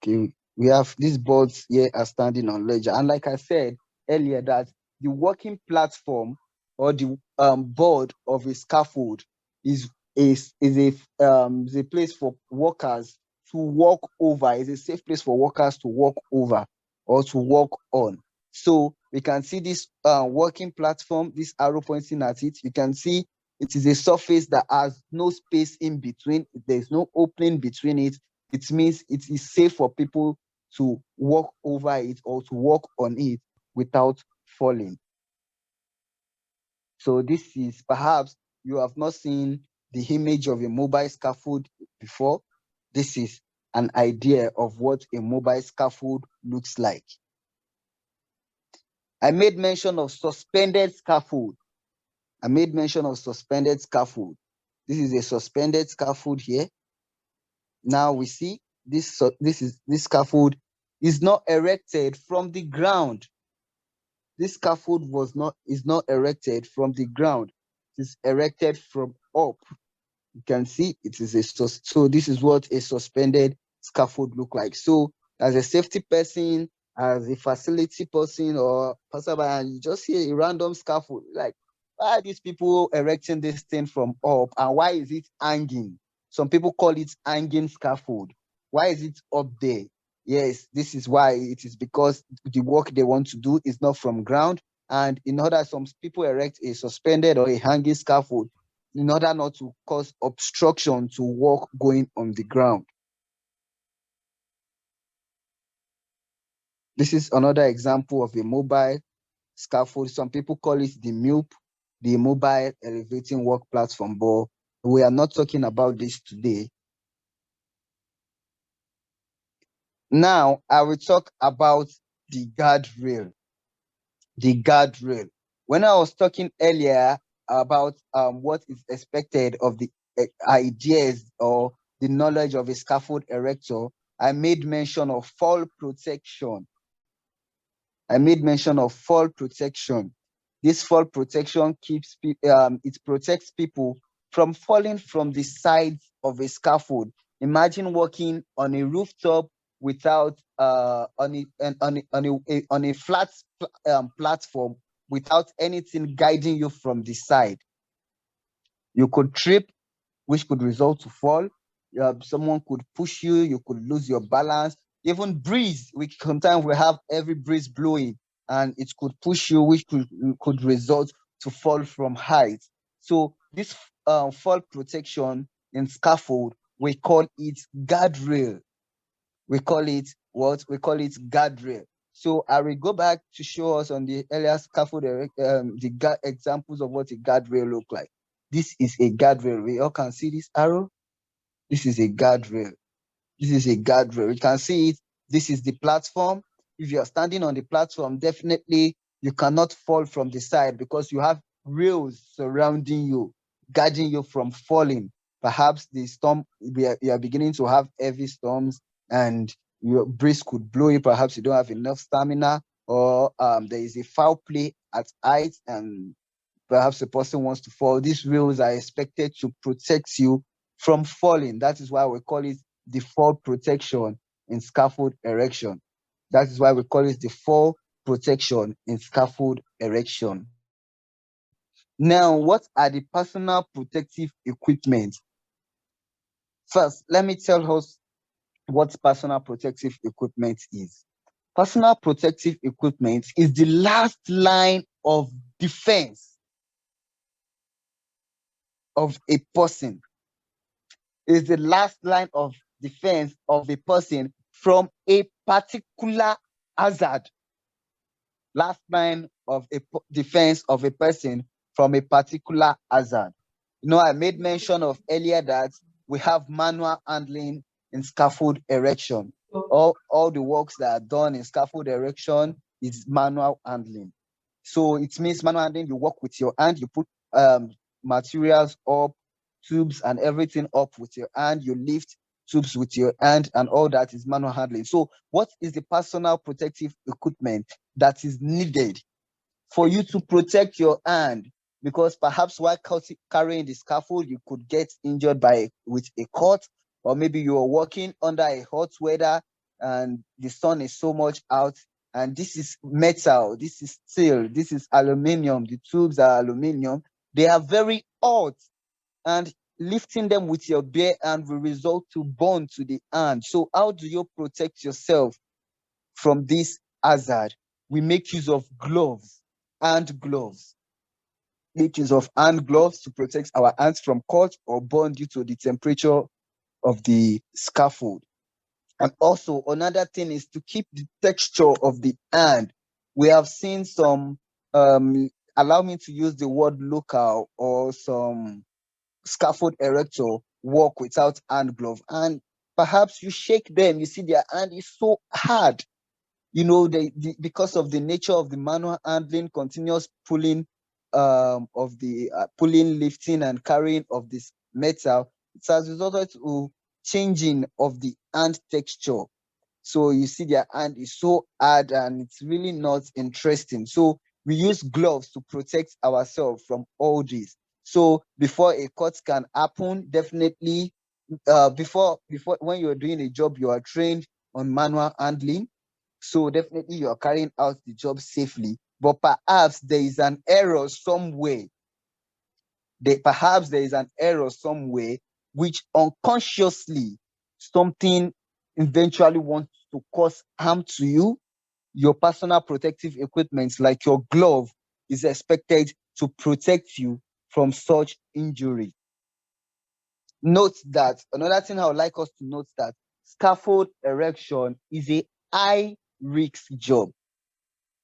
okay, we have these boards here are standing on ledger. And like I said earlier, that the working platform or the board of a scaffold is a place for workers to walk over. It's a safe place for workers to walk over or to walk on. So we can see this working platform, this arrow pointing at it. You can see it is a surface that has no space in between. There's no opening between it. It means it is safe for people to walk over it or to walk on it without falling. So this is, perhaps you have not seen the image of a mobile scaffold before. This is an idea of what a mobile scaffold looks like. I made mention of suspended scaffold. This is a suspended scaffold here. Now we see this scaffold is not erected from the ground. This scaffold is not erected from the ground. It is erected from up. You can see it is so this is what a suspended scaffold look like. So as a safety person, as a facility person or passerby, and you just see a random scaffold, like, why are these people erecting this thing from up and why is it hanging? Some people call it hanging scaffold. Why is it up there? Yes, this is why. It is because the work they want to do is not from ground, and in order, some people erect a suspended or a hanging scaffold in order not to cause obstruction to work going on the ground. This is another example of a mobile scaffold. Some people call it the MUP, the mobile elevating work platform, but we are not talking about this today. Now, I will talk about the guardrail. The guardrail. When I was talking earlier about what is expected of the ideas or the knowledge of a scaffold erector, I made mention of fall protection. This fall protection it protects people from falling from the sides of a scaffold. Imagine walking on a rooftop without on a flat platform without anything guiding you from the side. You could trip, which could result to fall. Someone could push you, you could lose your balance. Even breeze, sometimes we have every breeze blowing and it could push you, which could result to fall from height. So this fall protection in scaffold, we call it guardrail. We call it what? We call it guardrail. So I will go back to show us on the earlier scaffold examples of what a guardrail look like. This is a guardrail. We all can see this arrow. This is a guardrail. You can see it. This is the platform. If you are standing on the platform, definitely you cannot fall from the side because you have rails surrounding you, guarding you from falling. Perhaps the storm, you are beginning to have heavy storms and your breeze could blow you. Perhaps you don't have enough stamina, or there is a foul play at height and perhaps a person wants to fall. These rails are expected to protect you from falling. That is why we call it the fall protection in scaffold erection. That is why we call it the fall protection in scaffold erection. Now, what are the personal protective equipment? First, let me tell us what personal protective equipment is. Personal protective equipment is the last line of defense of a person. Is the last line of defense of a person from a particular hazard. Last line of a defense of a person from a particular hazard. You know, I made mention of earlier that we have manual handling in scaffold erection. All the works that are done in scaffold erection is manual handling. So it means manual handling, you work with your hand, you put materials up, tubes and everything up with your hand, you lift tubes with your hand, and all that is manual handling. So what is the personal protective equipment that is needed for you to protect your hand? Because perhaps while carrying the scaffold, you could get injured with a cut, or maybe you are working under a hot weather and the sun is so much out, and this is metal, this is steel, this is aluminum, the tubes are aluminum, they are very hot, and lifting them with your bare hand will result to burn to the hand. So how do you protect yourself from this hazard? We make use of gloves, hand gloves. Make use of hand gloves to protect our hands from cut or burn due to the temperature of the scaffold. And also another thing is to keep the texture of the hand. We have seen some, allow me to use the word local, or some scaffold erector work without hand glove, and perhaps you shake them, you see their hand is so hard. You know, because of the nature of the manual handling, continuous pulling of the pulling, lifting, and carrying of this metal, it has resulted to changing of the hand texture. So you see their hand is so hard and it's really not interesting. So we use gloves to protect ourselves from all this. So before a cut can happen, definitely before when you're doing a job, you are trained on manual handling. So definitely you are carrying out the job safely. But perhaps there is an error somewhere. Perhaps there is an error somewhere which unconsciously something eventually wants to cause harm to you. Your personal protective equipment, like your glove, is expected to protect you from such injury. Note that another thing I would like us to note that scaffold erection is a high risk job.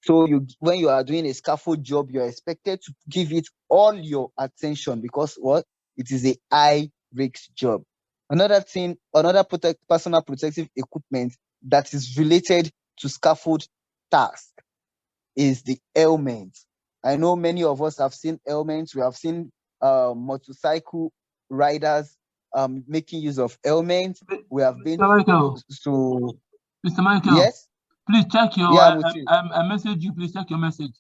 So when you are doing a scaffold job, you're expected to give it all your attention, because what? It is a high risk job. Another thing, another personal protective equipment that is related to scaffold task is the helmet. I know many of us have seen helmets. We have seen motorcycle riders making use of helmets. We have been Mr. Michael, to Mr. Michael, yes, please check your, yeah, I'm with you. I message you, please check your message.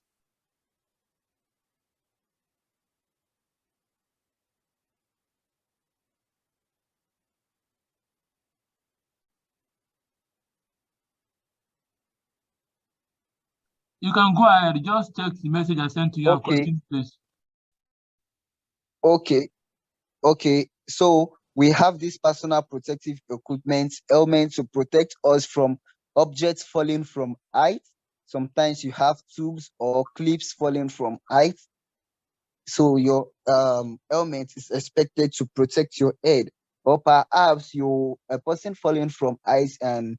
You can go ahead, just check the message I sent to you and Okay, continue, please. okay. So we have this personal protective equipment, helmet, to protect us from objects falling from height. Sometimes you have tubes or clips falling from height. So your helmet is expected to protect your head. Or perhaps a person falling from height and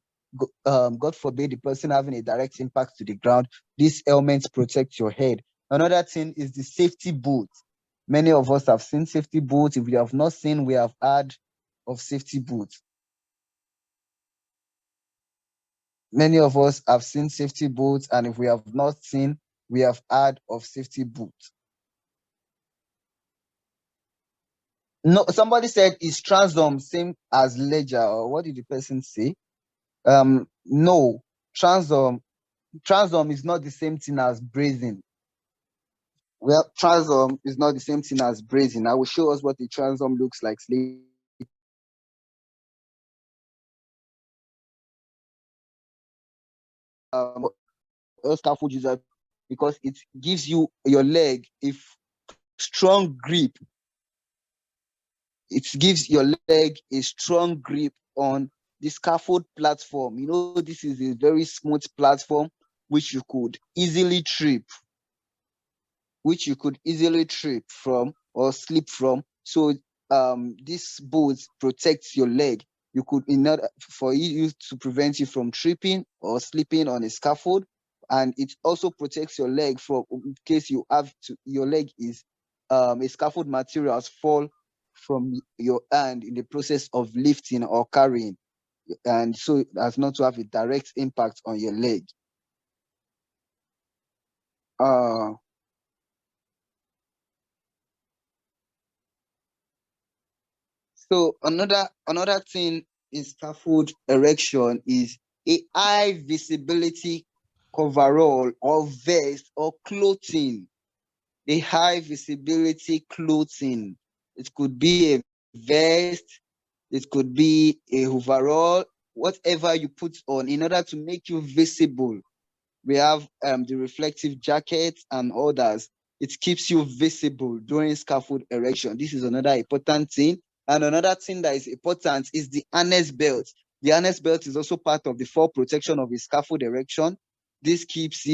God forbid the person having a direct impact to the ground, these helmets protect your head. Another thing is the safety boot. Many of us have seen safety boots. If we have not seen, we have heard of safety boots. Many of us have seen safety boots, and if we have not seen, we have heard of safety boots. No, somebody said is transom same as ledger, or what did the person say? No, transom is not the same thing as brazing. Well, transom is not the same thing as brazing. I will show us what the transom looks like later. Scaffold user, because it gives you your leg strong grip. It gives your leg a strong grip on the scaffold platform. You know, this is a very smooth platform which you could easily trip from or slip from. So this boot protects your leg. You could, in order for you to prevent you from tripping or slipping on a scaffold, and it also protects your leg from, in case your leg is a scaffold materials fall from your hand in the process of lifting or carrying, and so as not to have a direct impact on your leg. So another thing in scaffold erection is a high visibility coverall or vest or clothing. A high visibility clothing. It could be a vest, it could be a overall, whatever you put on in order to make you visible. We have the reflective jacket and others. It keeps you visible during scaffold erection. This is another important thing. And another thing that is important is the harness belt. The harness belt is also part of the fall protection of a scaffold erection. This keeps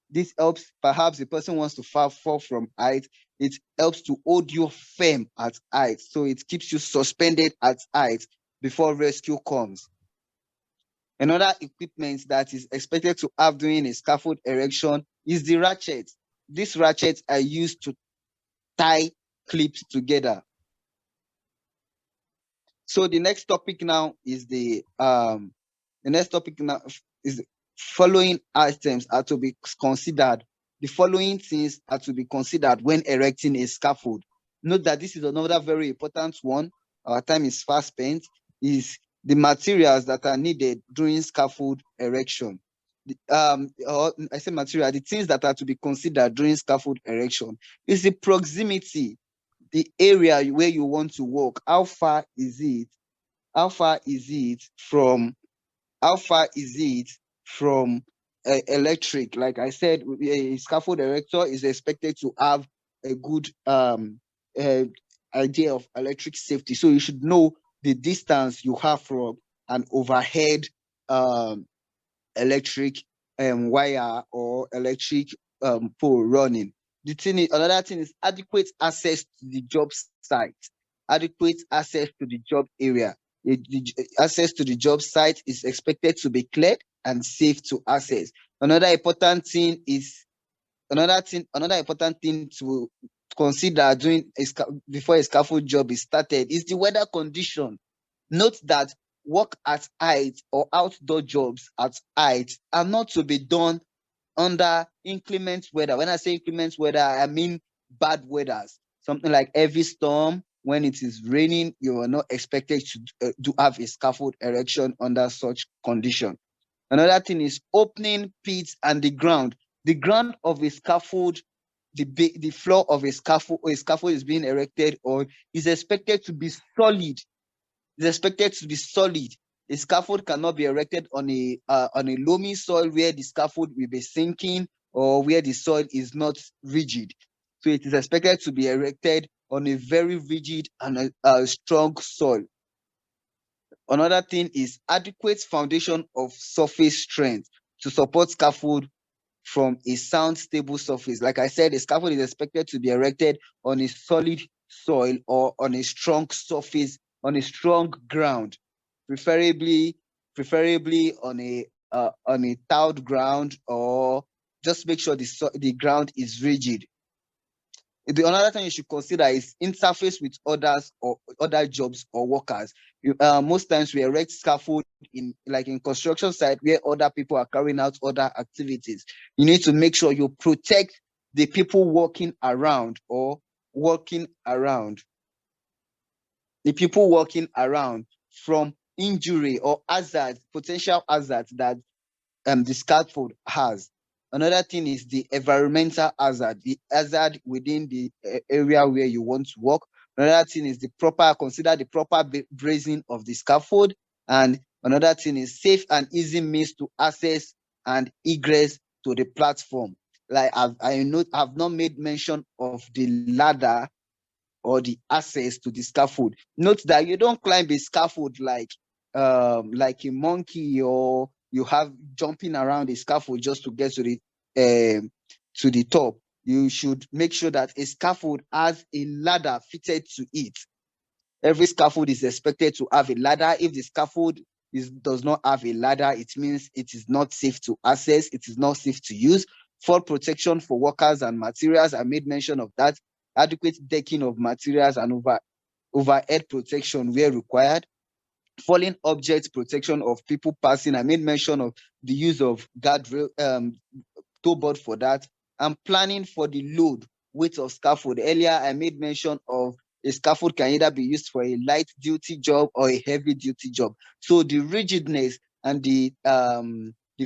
this helps, perhaps the person wants to fall from height. It helps to hold you firm at height. So it keeps you suspended at height before rescue comes. Another equipment that is expected to have during a scaffold erection is the ratchet. These ratchets are used to tie clips together. So the next topic now is the following items are to be considered. The following things are to be considered when erecting a scaffold. Note that this is another very important one. Our time is fast spent. Is the materials that are needed during scaffold erection. I say material, the things that are to be considered during scaffold erection is the proximity, the area where you want to work. How far is it? How far is it from electric? Like I said, a scaffold erector is expected to have a good idea of electric safety. So you should know the distance you have from an overhead electric wire or electric pole running. Another thing is adequate access to the job site, adequate access to the job area. The access to the job site is expected to be cleared and safe to access. Another important thing to consider before a scaffold job is started is the weather condition. Note that work at height or outdoor jobs at height are not to be done under inclement weather. When I say inclement weather, I mean bad weathers. Something like heavy storm. When it is raining, you are not expected to have a scaffold erection under such condition. Another thing is opening pits and the ground. The ground of a scaffold, the floor of a scaffold is being erected on is expected to be solid. Is expected to be solid. A scaffold cannot be erected on a loamy soil where the scaffold will be sinking or where the soil is not rigid. So it is expected to be erected on a very rigid and a strong soil. Another thing is adequate foundation of surface strength to support scaffold from a sound, stable surface. Like I said, a scaffold is expected to be erected on a solid soil or on a strong surface, on a strong ground, preferably on a tiled ground, or just make sure the ground is rigid. The another thing you should consider is interface with others or other jobs or workers. Most times we erect scaffold in construction site where other people are carrying out other activities. You need to make sure you protect the people working around. The people working around from injury or hazards, potential hazards that the scaffold has. Another thing is the environmental hazard, the hazard within the area where you want to work. Another thing is consider the proper brazing of the scaffold. And another thing is safe and easy means to access and egress to the platform. Like I've not made mention of the ladder or the access to the scaffold. Note that you don't climb a scaffold like a monkey, or you have jumping around a scaffold just to get to the top. You should make sure that a scaffold has a ladder fitted to it. Every scaffold is expected to have a ladder. If the scaffold does not have a ladder, it means it is not safe to access, it is not safe to use. Fall protection for workers and materials, I made mention of that. Adequate decking of materials and overhead protection where required. Falling object protection of people passing, I made mention of the use of guardrail, toe board for that. And planning for the load, weight of scaffold. Earlier, I made mention of a scaffold can either be used for a light duty job or a heavy duty job. So the rigidness and the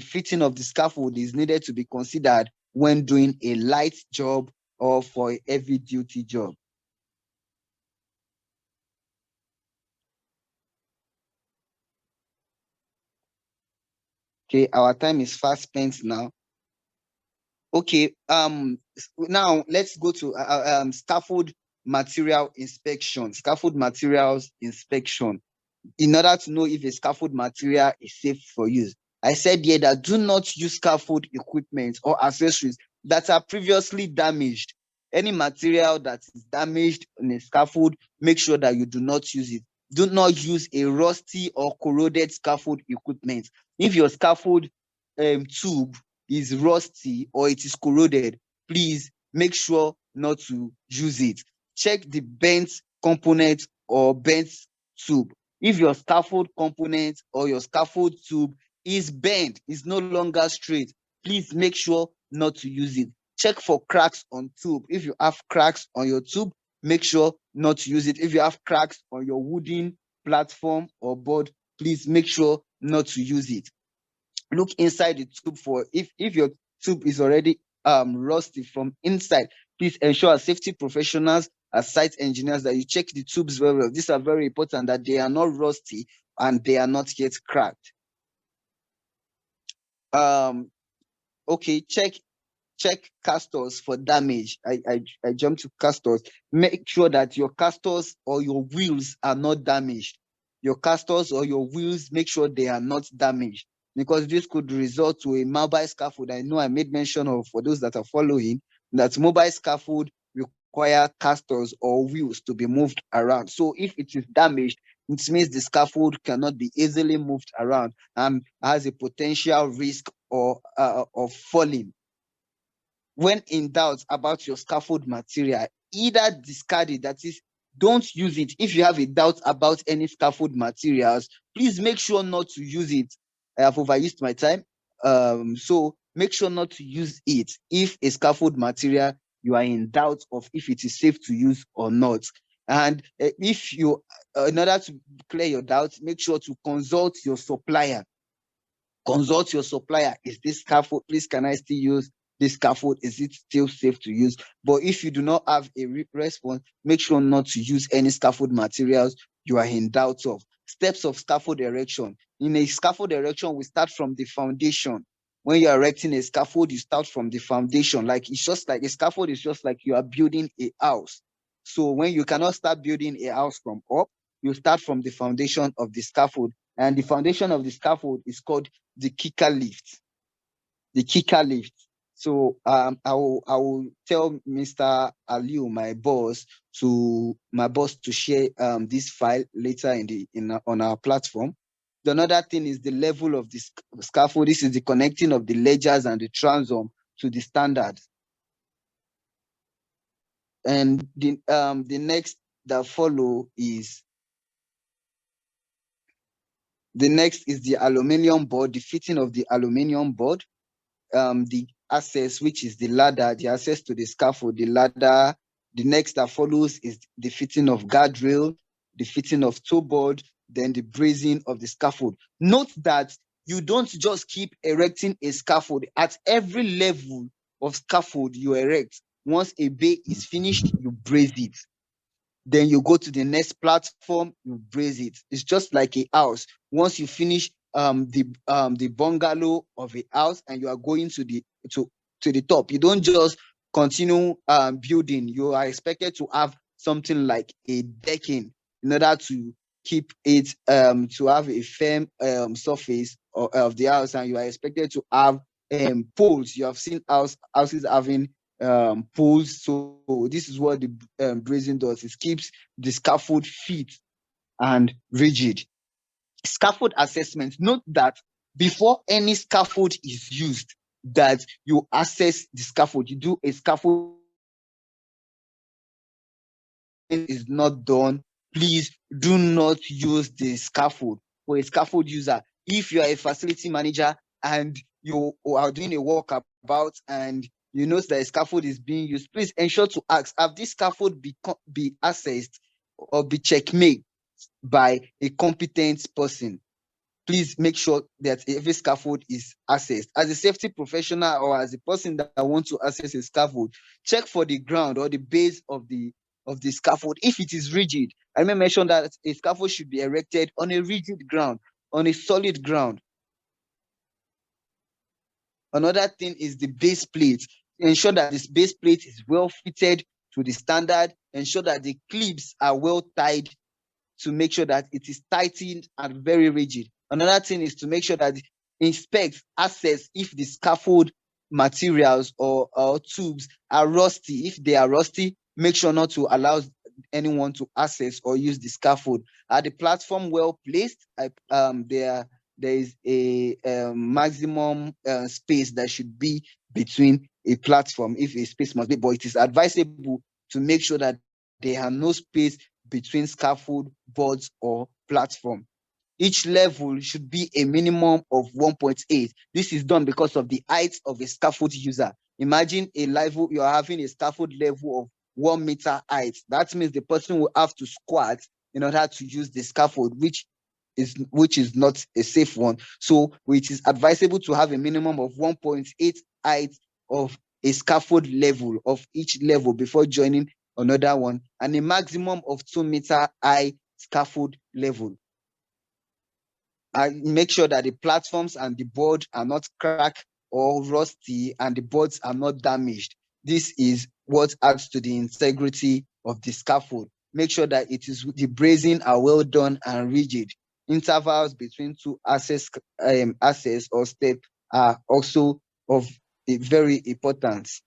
fitting of the scaffold is needed to be considered when doing a light job or for a heavy duty job. Okay, our time is fast spent now. Okay, now let's go to scaffold material inspection. Scaffold materials inspection. In order to know if a scaffold material is safe for use. I said here that do not use scaffold equipment or accessories that are previously damaged. Any material that is damaged in a scaffold, make sure that you do not use it. Do not use a rusty or corroded scaffold equipment. If your scaffold tube is rusty or it is corroded, please make sure not to use it. Check the bent component or bent tube. If your scaffold component or your scaffold tube is bent, is no longer straight, please make sure not to use it. Check for cracks on tube. If you have cracks on your tube, make sure not to use it. If you have cracks on your wooden platform or board, please make sure not to use it. Look inside the tube for if your tube is already rusty from inside. Please ensure as safety professionals, as site engineers, that you check the tubes very well. These are very important, that they are not rusty and they are not yet cracked. Okay, check castors for damage. I jumped to castors. Make sure that your castors or your wheels are not damaged. Your castors or your wheels, make sure they are not damaged, because this could result to a mobile scaffold. I know I made mention of, for those that are following, that mobile scaffold require castors or wheels to be moved around. So if it is damaged, it means the scaffold cannot be easily moved around and has a potential risk of falling. When in doubt about your scaffold material, either discard it, that is, don't use it. If you have a doubt about any scaffold materials, please make sure not to use it. I have overused my time. So make sure not to use it if a scaffold material you are in doubt of if it is safe to use or not. And if you, in order to clear your doubts, make sure to consult your supplier. Consult your supplier. Is this scaffold, please, can I still use this scaffold? Is it still safe to use? But if you do not have a response, make sure not to use any scaffold materials you are in doubt of. Steps of scaffold erection. In a scaffold erection, we start from the foundation. When you're erecting a scaffold, you start from the foundation. Like, it's just like a scaffold is just like you are building a house. So when you cannot start building a house from up, you start from the foundation of the scaffold. And the foundation of the scaffold is called the kicker lift. The kicker lift. So I will tell Mr. Aliu, my boss, to share this file later on our platform. The another thing is the level of the scaffold. This is the connecting of the ledgers and the transom to the standard. And the next that follow is the aluminium board, the fitting of the aluminium board, the access, which is the ladder, the access to the scaffold, the ladder. The next that follows is the fitting of guardrail, the fitting of toe board, then the brazing of the scaffold. Note that you don't just keep erecting a scaffold. At every level of scaffold you erect, once a bay is finished, you braze it. Then you go to the next platform, you braze it. It's just like a house. Once you finish the bungalow of a house and you are going to the top, you don't just continue building. You are expected to have something like a decking in order to keep it to have a firm surface of the house, and you are expected to have poles. You have seen houses having poles. So this is what the brazing does. It keeps the scaffold fit and rigid. Scaffold assessment. Note that before any scaffold is used, that you assess the scaffold. You do a scaffold is not done, please do not use the scaffold for a scaffold user. If you are a facility manager and you are doing a walkabout and you notice that a scaffold is being used, please ensure to ask, have this scaffold be assessed or be checkmate by a competent person. Please make sure that every scaffold is accessed. As a safety professional or as a person that wants to access a scaffold, check for the ground or the base of the scaffold if it is rigid. I may mention that a scaffold should be erected on a rigid ground, on a solid ground. Another thing is the base plate. Ensure that this base plate is well fitted to the standard. Ensure that the clips are well tied to make sure that it is tightened and very rigid. Another thing is to make sure that inspect, assess if the scaffold materials or tubes are rusty. If they are rusty, make sure not to allow anyone to access or use the scaffold. Are the platform well placed? There is a maximum space that should be between a platform if a space must be, but it is advisable to make sure that there are no space between scaffold, boards, or platform. Each level should be a minimum of 1.8. This is done because of the height of a scaffold user. Imagine a level, you're having a scaffold level of 1 meter height. That means the person will have to squat in order to use the scaffold, which is not a safe one. So it is advisable to have a minimum of 1.8 height of a scaffold level of each level before joining another one, and a maximum of 2 meter high scaffold level. Make sure that the platforms and the board are not cracked or rusty and the boards are not damaged. This is what adds to the integrity of the scaffold. Make sure that the brazing are well done and rigid. Intervals between two access or step are also of very importance.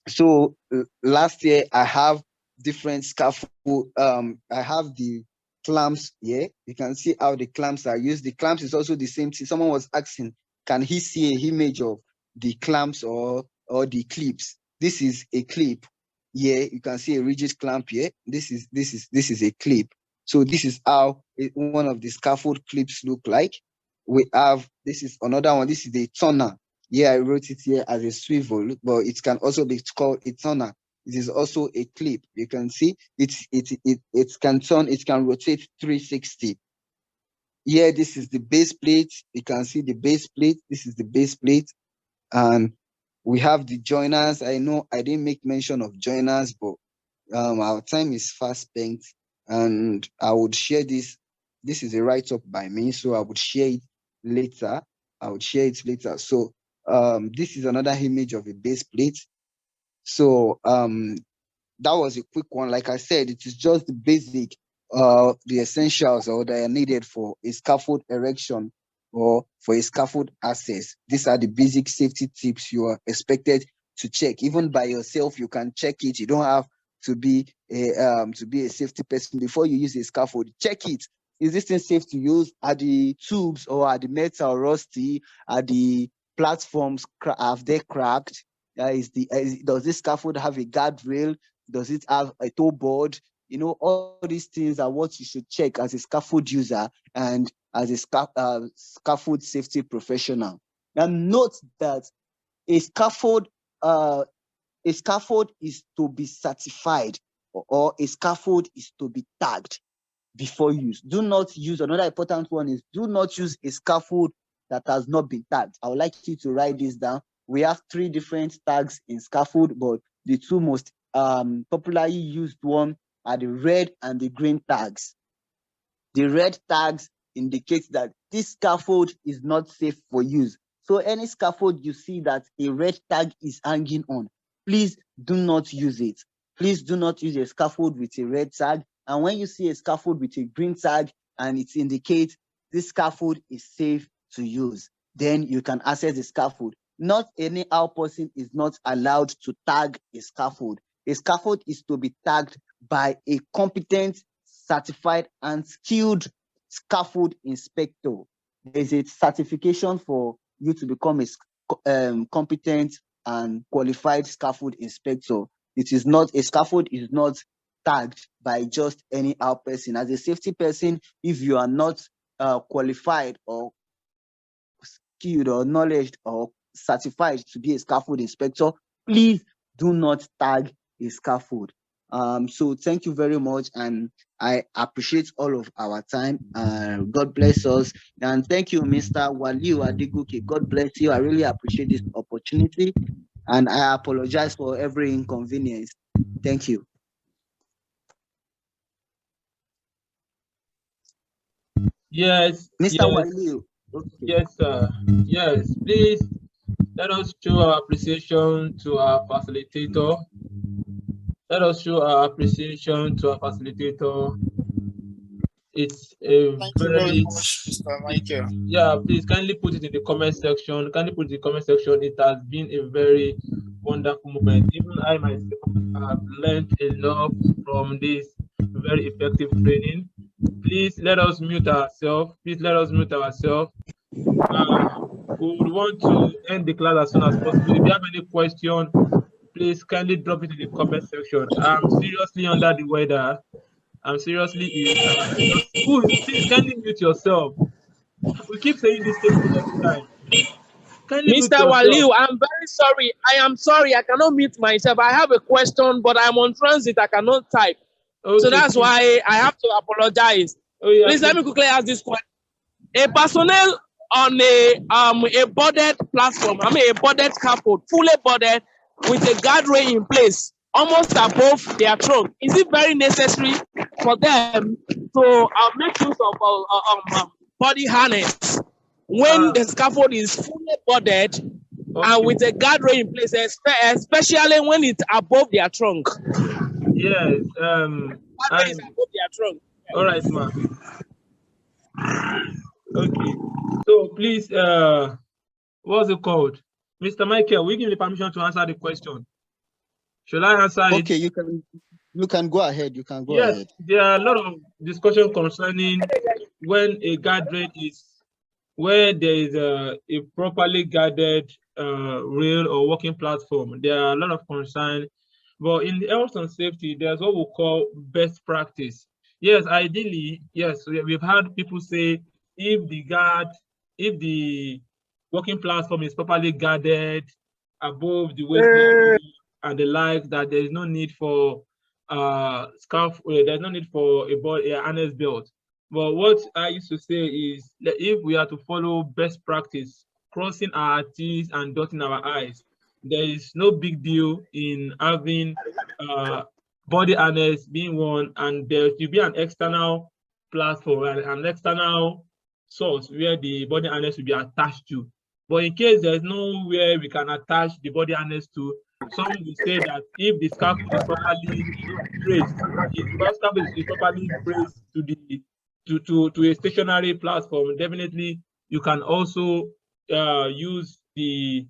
So last year I have different scaffold. I have the clamps here. You can see how the clamps are used. The clamps is also the same thing. Someone was asking, can he see an image of the clamps or the clips? This is a clip. Here you can see a rigid clamp here. This is a clip. So this is how one of the scaffold clips look like. We have, this is another one. This is the turner. Yeah, I wrote it here as a swivel, but it can also be called a turner. It is also a clip. You can see it can turn, it can rotate 360. Here, this is the base plate. You can see the base plate. This is the base plate. And we have the joiners. I know I didn't make mention of joiners, but our time is fast spent, and I would share this. This is a write-up by me, so I would share it later. So this is another image of a base plate. So that was a quick one. Like I said, it is just the basic, the essentials or that are needed for a scaffold erection or for a scaffold access. These are the basic safety tips you are expected to check. Even by yourself, you can check it. You don't have to be a safety person before you use a scaffold. Check it. Is this thing safe to use? Are the tubes or are the metal rusty? Are the platforms have they cracked? Does this scaffold have a guardrail? Does it have a toe board? You know, all these things are what you should check as a scaffold user and as a scaffold safety professional. And note that a scaffold is to be certified, or a scaffold is to be tagged before use. Do not use, another important one is, do not use a scaffold that has not been tagged. I would like you to write this down. We have 3 different tags in scaffold, but the 2 most popularly used one are the red and the green tags. The red tags indicate that this scaffold is not safe for use. So any scaffold you see that a red tag is hanging on, please do not use it. Please do not use a scaffold with a red tag. And when you see a scaffold with a green tag and it indicates this scaffold is safe to use, then you can access the scaffold. Not any person is not allowed to tag a scaffold. A scaffold is to be tagged by a competent, certified, and skilled scaffold inspector. There is a certification for you to become a competent and qualified scaffold inspector. A scaffold is not tagged by just any person. As a safety person, if you are not qualified or skilled or knowledge or certified to be a scaffold inspector, please do not tag a scaffold. So thank you very much, and I appreciate all of our time. God bless us, and thank you, Mr. Waliu Adiguke. God bless you. I really appreciate this opportunity, and I apologize for every inconvenience. Thank you. Yes, Mr. yes, Waliu. Okay. yes, sir. Yes, please let us show our appreciation to our facilitator. Let us show our appreciation to our facilitator. It's a Thank you very very, much, Mr. Michael. yeah, please kindly put it in the comment section. Kindly put it in the comment section. It has been a very wonderful moment. Even I myself have learned a lot from this very effective training. Please let us mute ourselves. Please let us mute ourselves. We would want to end the class as soon as possible. If you have any question, please kindly drop it in the comment section. I'm seriously under the weather. I'm seriously ill. Please kindly mute yourself. We keep saying this statement every time. Kindly mute Mr. yourself. Waliu, I'm very sorry. I am sorry. I cannot mute myself. I have a question, but I'm on transit. I cannot type. Okay, So that's please. why I have to apologize. Oh, yeah, Please let me quickly ask this question. A personnel on a boarded platform, I mean a boarded scaffold, fully boarded with a guardrail in place, almost above their trunk. Is it very necessary for them to make use of body harness when the scaffold is fully boarded and with a guardrail in place, especially when it's above their trunk? Yes. Guardrail is above their trunk. All right, ma. Okay. So please, what's it called? Mr. Michael, we give you permission to answer the question. Should I answer it? Okay, you can go ahead. You can go Yes, ahead. there are a lot of discussion concerning when a guardrail is where there is a properly guarded rail or working platform. There are a lot of concern, but in the health and safety, there's what we call best practice. Yes, ideally, yes, we've had people say if the working platform is properly guarded above the waist level and the like, that there is no need for there's no need for a harness belt. But what I used to say is that if we are to follow best practice, crossing our T's and dotting our I's, there is no big deal in having body harness being worn, and there should be an external platform and an external source where the body harness will be attached to. But in case there's nowhere we can attach the body harness to, some will say that if the scaffold is properly braced, if the scaffold is properly braced to the to a stationary platform, definitely you can also use the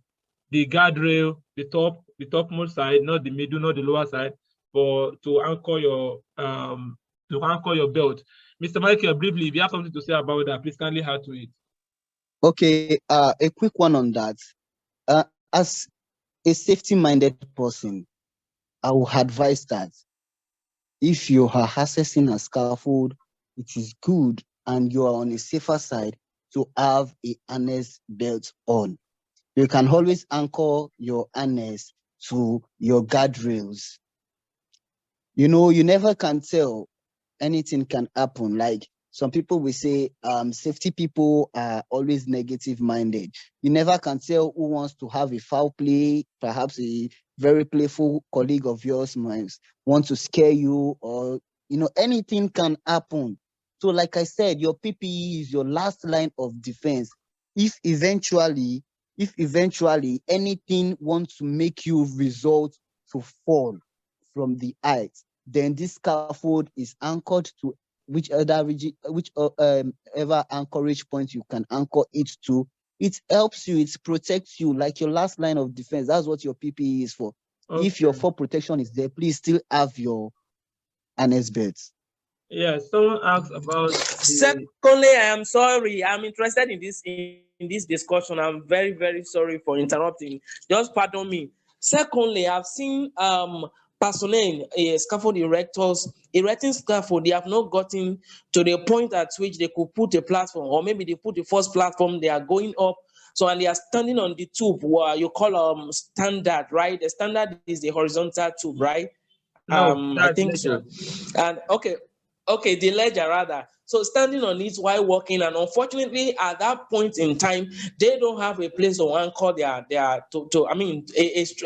guardrail, the topmost side, not the middle, not the lower side, to anchor your belt. Mr. Michael, briefly, if you have something to say about that, please kindly add to it. Okay, a quick one on that. As a safety-minded person, I will advise that if you are accessing a scaffold, it is good and you are on a safer side to have a harness belt on. You can always anchor your harness to your guardrails. You know, you never can tell. Anything can happen. Like some people will say, safety people are always negative minded. You never can tell who wants to have a foul play. Perhaps a very playful colleague of yours might want to scare you, or anything can happen. So like I said, your PPE is your last line of defense. If eventually anything wants to make you resort to fall from the height, then this scaffold is anchored to whichever anchorage point you can anchor it to. It helps you, it protects you like your last line of defense. That's what your PPE is for. Okay. If your fall protection is there, please still have your harness belts. Yeah, someone asked about Secondly, I am sorry. I'm interested in this discussion. I'm very, very sorry for interrupting. Just pardon me. Secondly, I've seen personnel, scaffold erectors, erecting scaffold. They have not gotten to the point at which they could put a platform, or maybe they put the first platform, they are going up. So, and they are standing on the tube, what you call standard, right? The standard is the horizontal tube, right? No, I that's think so. ledger. And okay, the ledger rather. So standing on it while walking, and unfortunately, at that point in time, they don't have a place to anchor a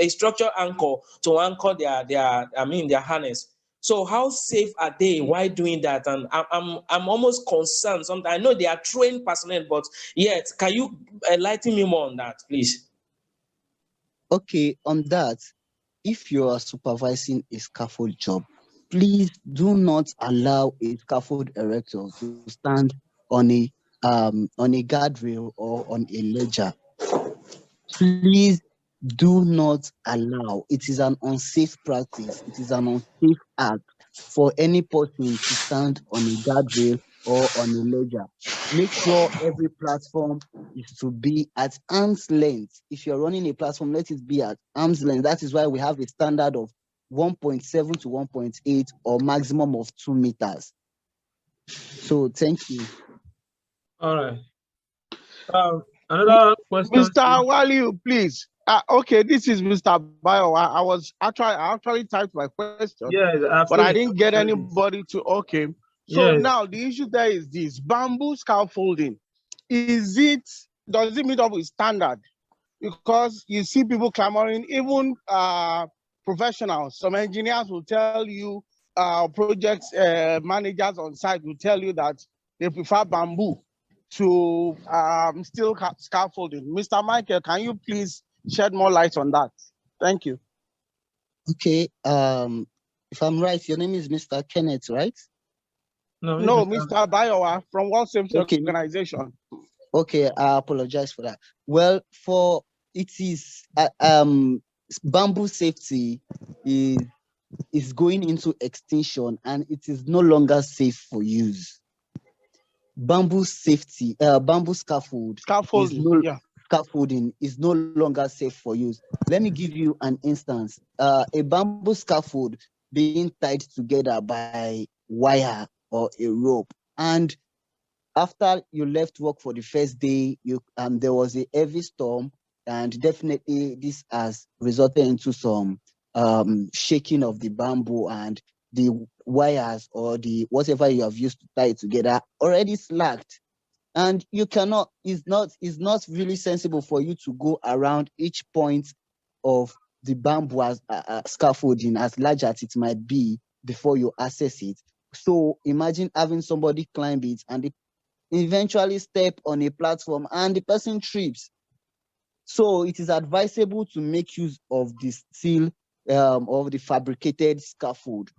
structure anchor to anchor their harness. So how safe are they while doing that? And I'm almost concerned. Sometimes I know they are trained personnel, but yet, can you enlighten me more on that, please? Okay, on that, if you are supervising a scaffold job, please do not allow a scaffold erector to stand on a guardrail or on a ledger. Please do not allow. It is an unsafe practice. It is an unsafe act for any person to stand on a guardrail or on a ledger. Make sure every platform is to be at arm's length. If you're running a platform, let it be at arm's length. That is why we have a standard of 1.7 to 1.8 or maximum of 2 meters. So thank you. All right. Another question. Mr. Waliu, please. Okay, this is Mr. Bio. I actually typed my question, Yes, I've but seen I it. didn't get anybody to. Okay, so Yes. now the issue there is this: bamboo scaffolding. Does it meet up with standard? Because you see people clamoring, even professionals. Some engineers will tell you, projects managers on site will tell you that they prefer bamboo to steel scaffolding. Mr. Michael, can you please shed more light on that? Thank you. Okay, if I'm right, your name is Mr. Kenneth, right? No, No, Mr. Mr. Bayowa from World Safety Okay. Organization. Okay, I apologize for that. Well, for it is bamboo safety is going into extinction and it is no longer safe for use. Bamboo safety, bamboo scaffolding is no longer safe for use. Let me give you an instance. A bamboo scaffold being tied together by wire or a rope, and after you left work for the first day, there was a heavy storm, and definitely this has resulted into some shaking of the bamboo, and the wires or the whatever you have used to tie it together already slacked. And you cannot, it's not really sensible for you to go around each point of the bamboo as scaffolding, as large as it might be, before you access it. So imagine having somebody climb it and they eventually step on a platform and the person trips. So it is advisable to make use of the steel of the fabricated scaffold.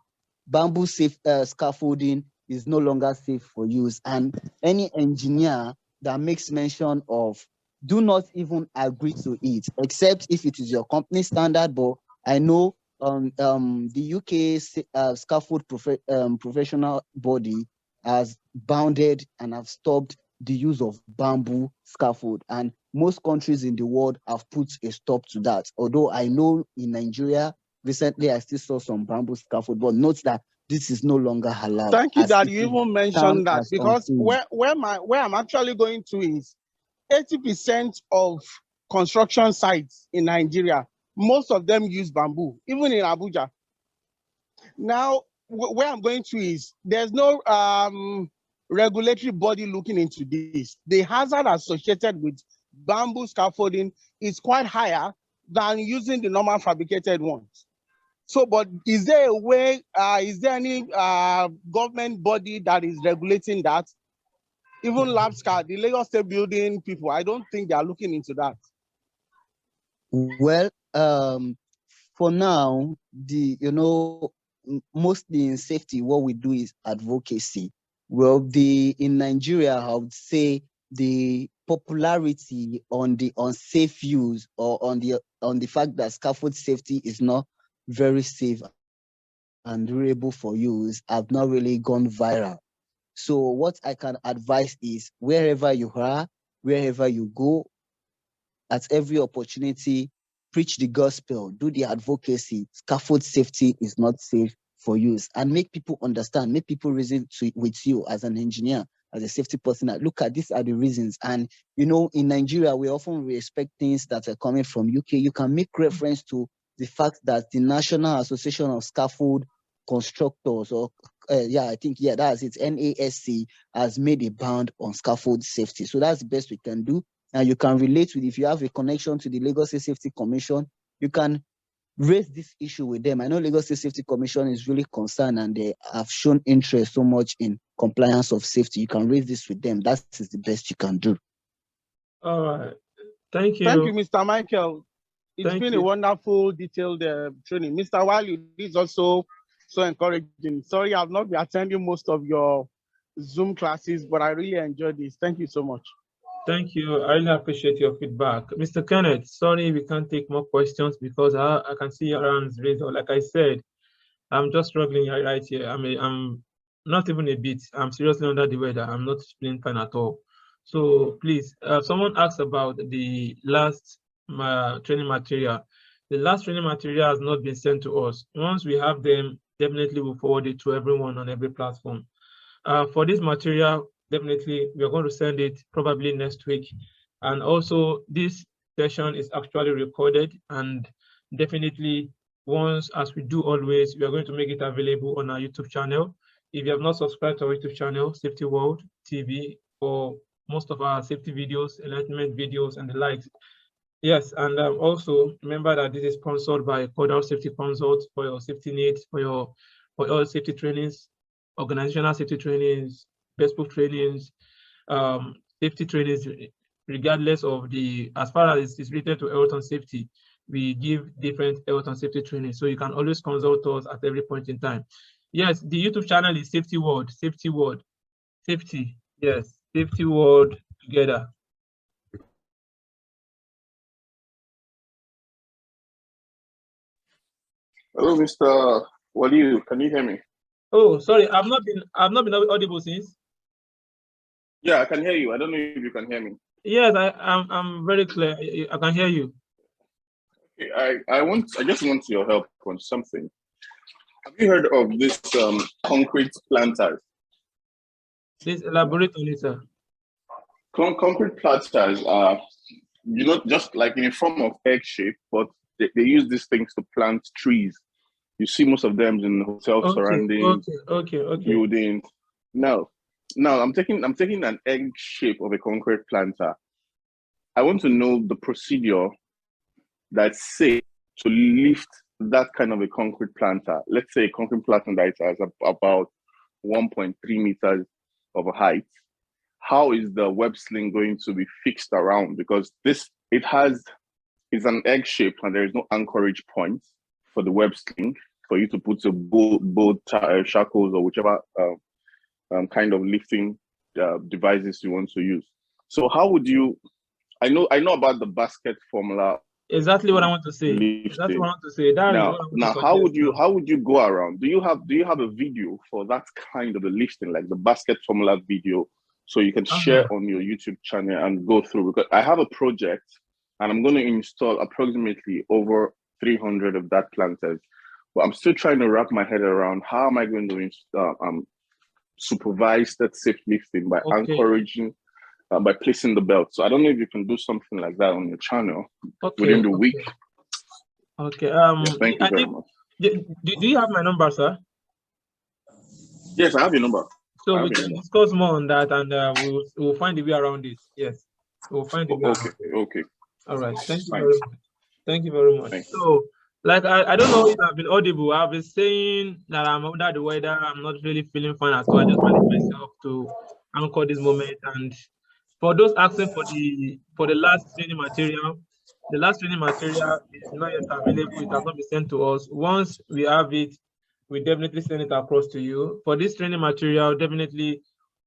Bamboo safe scaffolding is no longer safe for use, and any engineer that makes mention of, do not even agree to it, except if it is your company standard. But I know the UK scaffold professional body has bounded and have stopped the use of bamboo scaffold, and most countries in the world have put a stop to that. Although I know in Nigeria, recently I still saw some bamboo scaffold, but note that this is no longer allowed. Thank you that you even mentioned that, because unsafe. where I'm actually going to is 80% of construction sites in Nigeria, most of them use bamboo, even in Abuja. Now, where I'm going to is there's no regulatory body looking into this. The hazard associated with bamboo scaffolding is quite higher than using the normal fabricated ones. So, but is there a way, is there any government body that is regulating that? Even LabSCA, the Lagos State Building people, I don't think they are looking into that. Well, for now, mostly in safety, what we do is advocacy. Well, in Nigeria, I would say the popularity on the unsafe use or on the fact that scaffold safety is not very safe and durable for use have not really gone viral. So what I can advise is, wherever you are, wherever you go, at every opportunity, preach the gospel, do the advocacy. Scaffold safety is not safe for use, and make people understand, make people reason with you as an engineer, as a safety person. Look at these are the reasons. And in Nigeria, we often respect things that are coming from UK. You can make reference to the fact that the National Association of Scaffold Constructors, or that's it, NASC, has made a ban on scaffold safety. So that's the best we can do. And you can relate with, if you have a connection to the Lagos State Safety Commission, you can raise this issue with them. I know Lagos State Safety Commission is really concerned and they have shown interest so much in compliance of safety. You can raise this with them. That is the best you can do. All right. Thank you. Thank you, Mr. Michael. It's Thank been you. a wonderful, detailed training. Mr. Wali, this is also so encouraging. Sorry, I've not been attending most of your Zoom classes, but I really enjoyed this. Thank you so much. Thank you. I really appreciate your feedback. Mr. Kenneth, sorry we can't take more questions because I can see your hands raised. Like I said, I'm just struggling right here. I'm not even a bit. I'm seriously under the weather. I'm not feeling fine at all. So please, someone asked about the last training material. The last training material has not been sent to us. Once we have them, definitely we'll forward it to everyone on every platform. For this material, definitely we are going to send it probably next week. And also this session is actually recorded, and definitely once, as we do always, we are going to make it available on our YouTube channel. If you have not subscribed to our YouTube channel, Safety World TV, for most of our safety videos, enlightenment videos, and the likes. Yes, and also remember that this is sponsored by Guardrail Safety Consult for your safety needs, for all safety trainings, organizational safety trainings, Facebook trainings, safety trainings, regardless of as far as it's related to health and safety. We give different health and safety training, so you can always consult us at every point in time. Yes, the YouTube channel is Safety World, yes, Safety World together. Hello, Mr. Waliu, can you hear me? Oh, sorry, I've not been audible since. Yeah, I can hear you. I don't know if you can hear me. Yes, I'm very clear. I can hear you. Okay, I just want your help on something. Have you heard of this concrete planters? Please elaborate on it, sir. Concrete planters are, just like in a form of egg shape, but they use these things to plant trees. You see most of them in hotel surroundings, buildings. Now I'm taking an egg shape of a concrete planter. I want to know the procedure that's safe to lift that kind of a concrete planter. Let's say a concrete planter that has about 1.3 meters of a height. How is the web sling going to be fixed around? Because it's an egg shape and there is no anchorage point for the web sling for you to put a bolt shackles or whichever kind of lifting devices you want to use. So how would you? I know about the basket formula. Exactly what I want to say. Exactly what I want to say. Now, how would you go around? Do you have a video for that kind of a lifting, like the basket formula video, so you can share on your YouTube channel and go through? Because I have a project and I'm going to install approximately over 300 of that planters. But I'm still trying to wrap my head around how am I going to supervise that safe lifting by encouraging, by placing the belt. So I don't know if you can do something like that on your channel within the week. Okay. Thank you very much. Do you have my number, sir? Yes, I have your number. So we can discuss more on that, and we'll find a way around it. Yes, we'll find a way. Okay. All right. Thank you very much. Thank you very much. So, like, I don't know if I've been audible. I've been saying that I'm under the weather. I'm not really feeling fine at all. I just wanted myself to anchor this moment. And for those asking for the last training material, the last training material is not yet available. It has not been sent to us. Once we have it, we definitely send it across to you. For this training material, definitely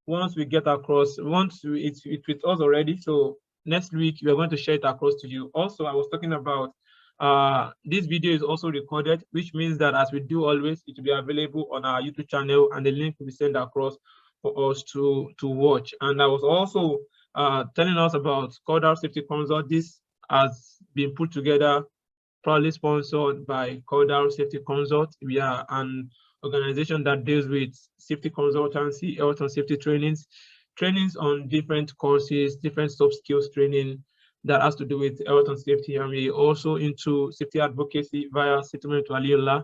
once we get across, it's with us already. So next week we are going to share it across to you. Also, I was talking about this video is also recorded, which means that as we do always, it will be available on our YouTube channel, and the link will be sent across for us to watch. And I was also telling us about Guardrail Safety Consult. This has been put together, proudly sponsored by Guardrail Safety Consult. We are an organization that deals with safety consultancy, health and safety trainings on different courses, different soft skills training, that has to do with health and safety, and we also into safety advocacy via Settlement to Aliola.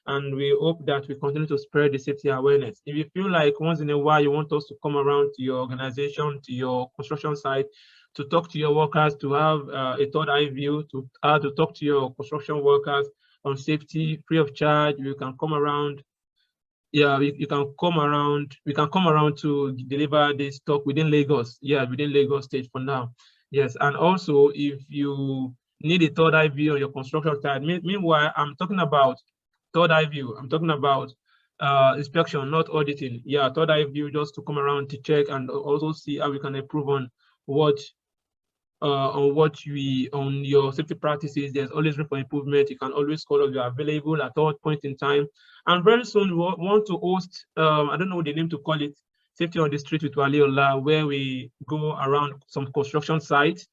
And we hope that we continue to spread the safety awareness. If you feel like once in a while you want us to come around to your organization, to your construction site, to talk to your workers, to have a third eye view, to talk to your construction workers on safety free of charge, you can come around. Yeah, you can come around. We can come around to deliver this talk within Lagos. Yeah, within Lagos State for now. Yes, and also if you need a third eye view on your construction site, meanwhile, I'm talking about third eye view. I'm talking about inspection, not auditing. Yeah, third eye view just to come around to check and also see how we can improve on what your safety practices. There's always room for improvement. You can always call us. We are available at all point in time. And very soon we want to host, I don't know the name to call it, Safety on the Street with Waliola, where we go around some construction sites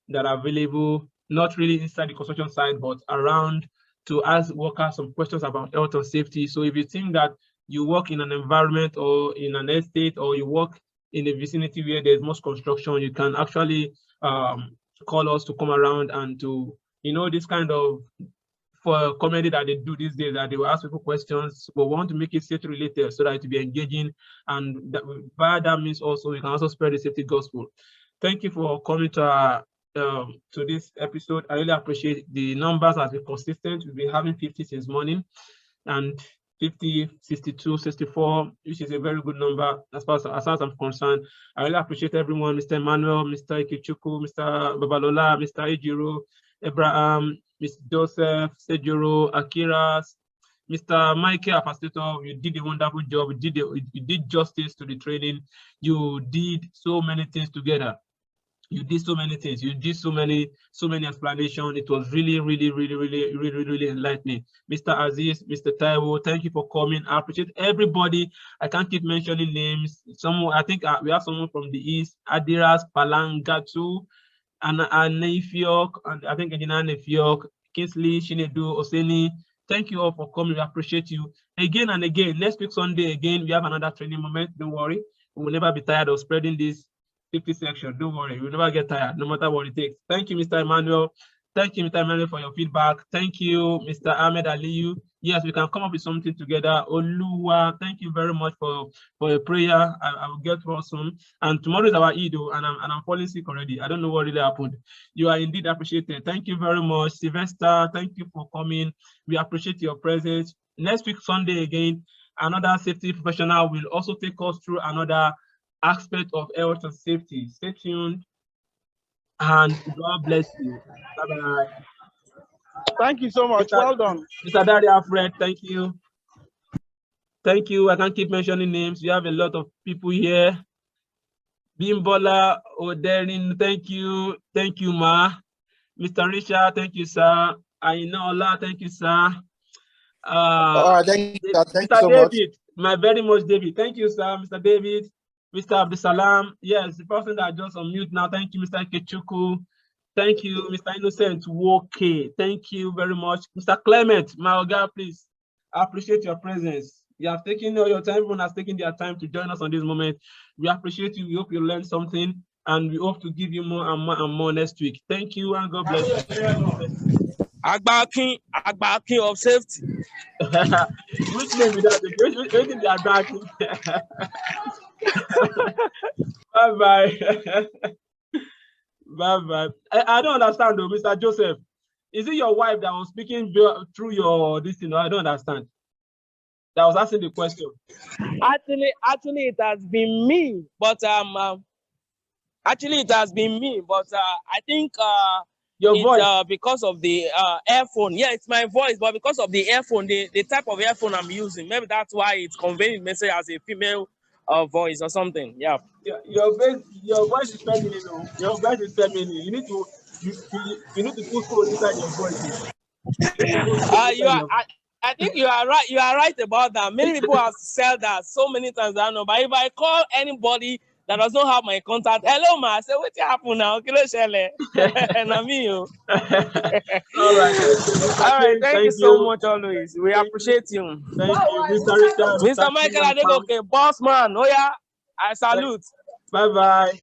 that are available, not really inside the construction site, but around to ask workers some questions about health and safety. So if you think that you work in an environment or in an estate, or you work in a vicinity where there's most construction, you can actually call us to come around and to, this kind of for comedy that they do these days, that they will ask people questions, but we want to make it safety related so that it will be engaging, and that, by that means also you can also spread the safety gospel. Thank you for coming to this episode. I really appreciate the numbers has been consistent. We've been having 50 since morning, and 50, 62, 64, which is a very good number as far as I'm concerned. I really appreciate everyone, Mr. Emmanuel, Mr. Ikichuku, Mr. Babalola, Mr. Ejiro, Abraham, Mr. Joseph, Sejuro, Akira, Mr. Michael Apastator. You did a wonderful job. You did justice to the training. You did so many things together. You did so many things. You did so many explanations. It was really enlightening. Mr. Aziz, Mr. Taiwo, thank you for coming. I appreciate everybody. I can't keep mentioning names. I think we have someone from the east, Adiras Palangatu, and Nefiok, and I think Engineer Nefiok, Kingsley, Shinedu, Oseni. Thank you all for coming. We appreciate you again and again. Next week Sunday again, we have another training moment. Don't worry, we will never be tired of spreading this 50 section. Don't worry, we'll never get tired, no matter what it takes. Thank you, Mr. Emmanuel. Thank you, Mr. Emmanuel, for your feedback. Thank you, Mr. Ahmed Aliyu. Yes, we can come up with something together. Oluwa, thank you very much for your prayer. I will get well soon. And tomorrow is our Eid, and I'm falling sick already. I don't know what really happened. You are indeed appreciated. Thank you very much. Sylvester, thank you for coming. We appreciate your presence. Next week, Sunday again, another safety professional will also take us through another aspect of health and safety. Stay tuned, and God bless you. Bye-bye. Thank you so much. Well done. Mr. Daddy Alfred, thank you. Thank you. I can't keep mentioning names. We have a lot of people here. Bimbola Oderin, thank you. Thank you, Ma. Mr. Richard, thank you, sir. Ainola, thank you, sir. All right, thank you, thank Mr. you so David, my very much David. Thank you, sir. Mr. David, Mr. Abdusalam. Yes, the person that just on mute now. Thank you, Mr. Kechuku. Thank you, Mr. Innocent Woke. Thank you very much. Mr. Clement, my Oga, please. I appreciate your presence. You have taken all your time, everyone has taken their time to join us on this moment. We appreciate you. We hope you learned something, and we hope to give you more and more and more next week. Thank you, and God bless you. Agbakin of safety. Which name is that? Which is the Agbakin? Bye-bye. Bye-bye. I don't understand though, Mr. Joseph. Is it your wife that was speaking through your this thing? I don't understand. That was asking the question. Actually, it has been me, but actually it has been me, but I think your voice because of the earphone. Yeah, it's my voice, but because of the earphone, the type of earphone I'm using, maybe that's why it's conveying message as a female voice or something. Yeah. Your voice is feminine. Your voice is feminine. You need to put code inside your voice. I think you are right. You are right about that. Many people have said that so many times. I know, but if I call anybody that does not have my contact, hello, ma, I say, what happened now? And I'm you. All right. All right. Thank you so much, always. We appreciate you. Thank you, Mr. Richard. Mr. Michael Adegoke, boss man. Oh yeah, I salute. Bye bye.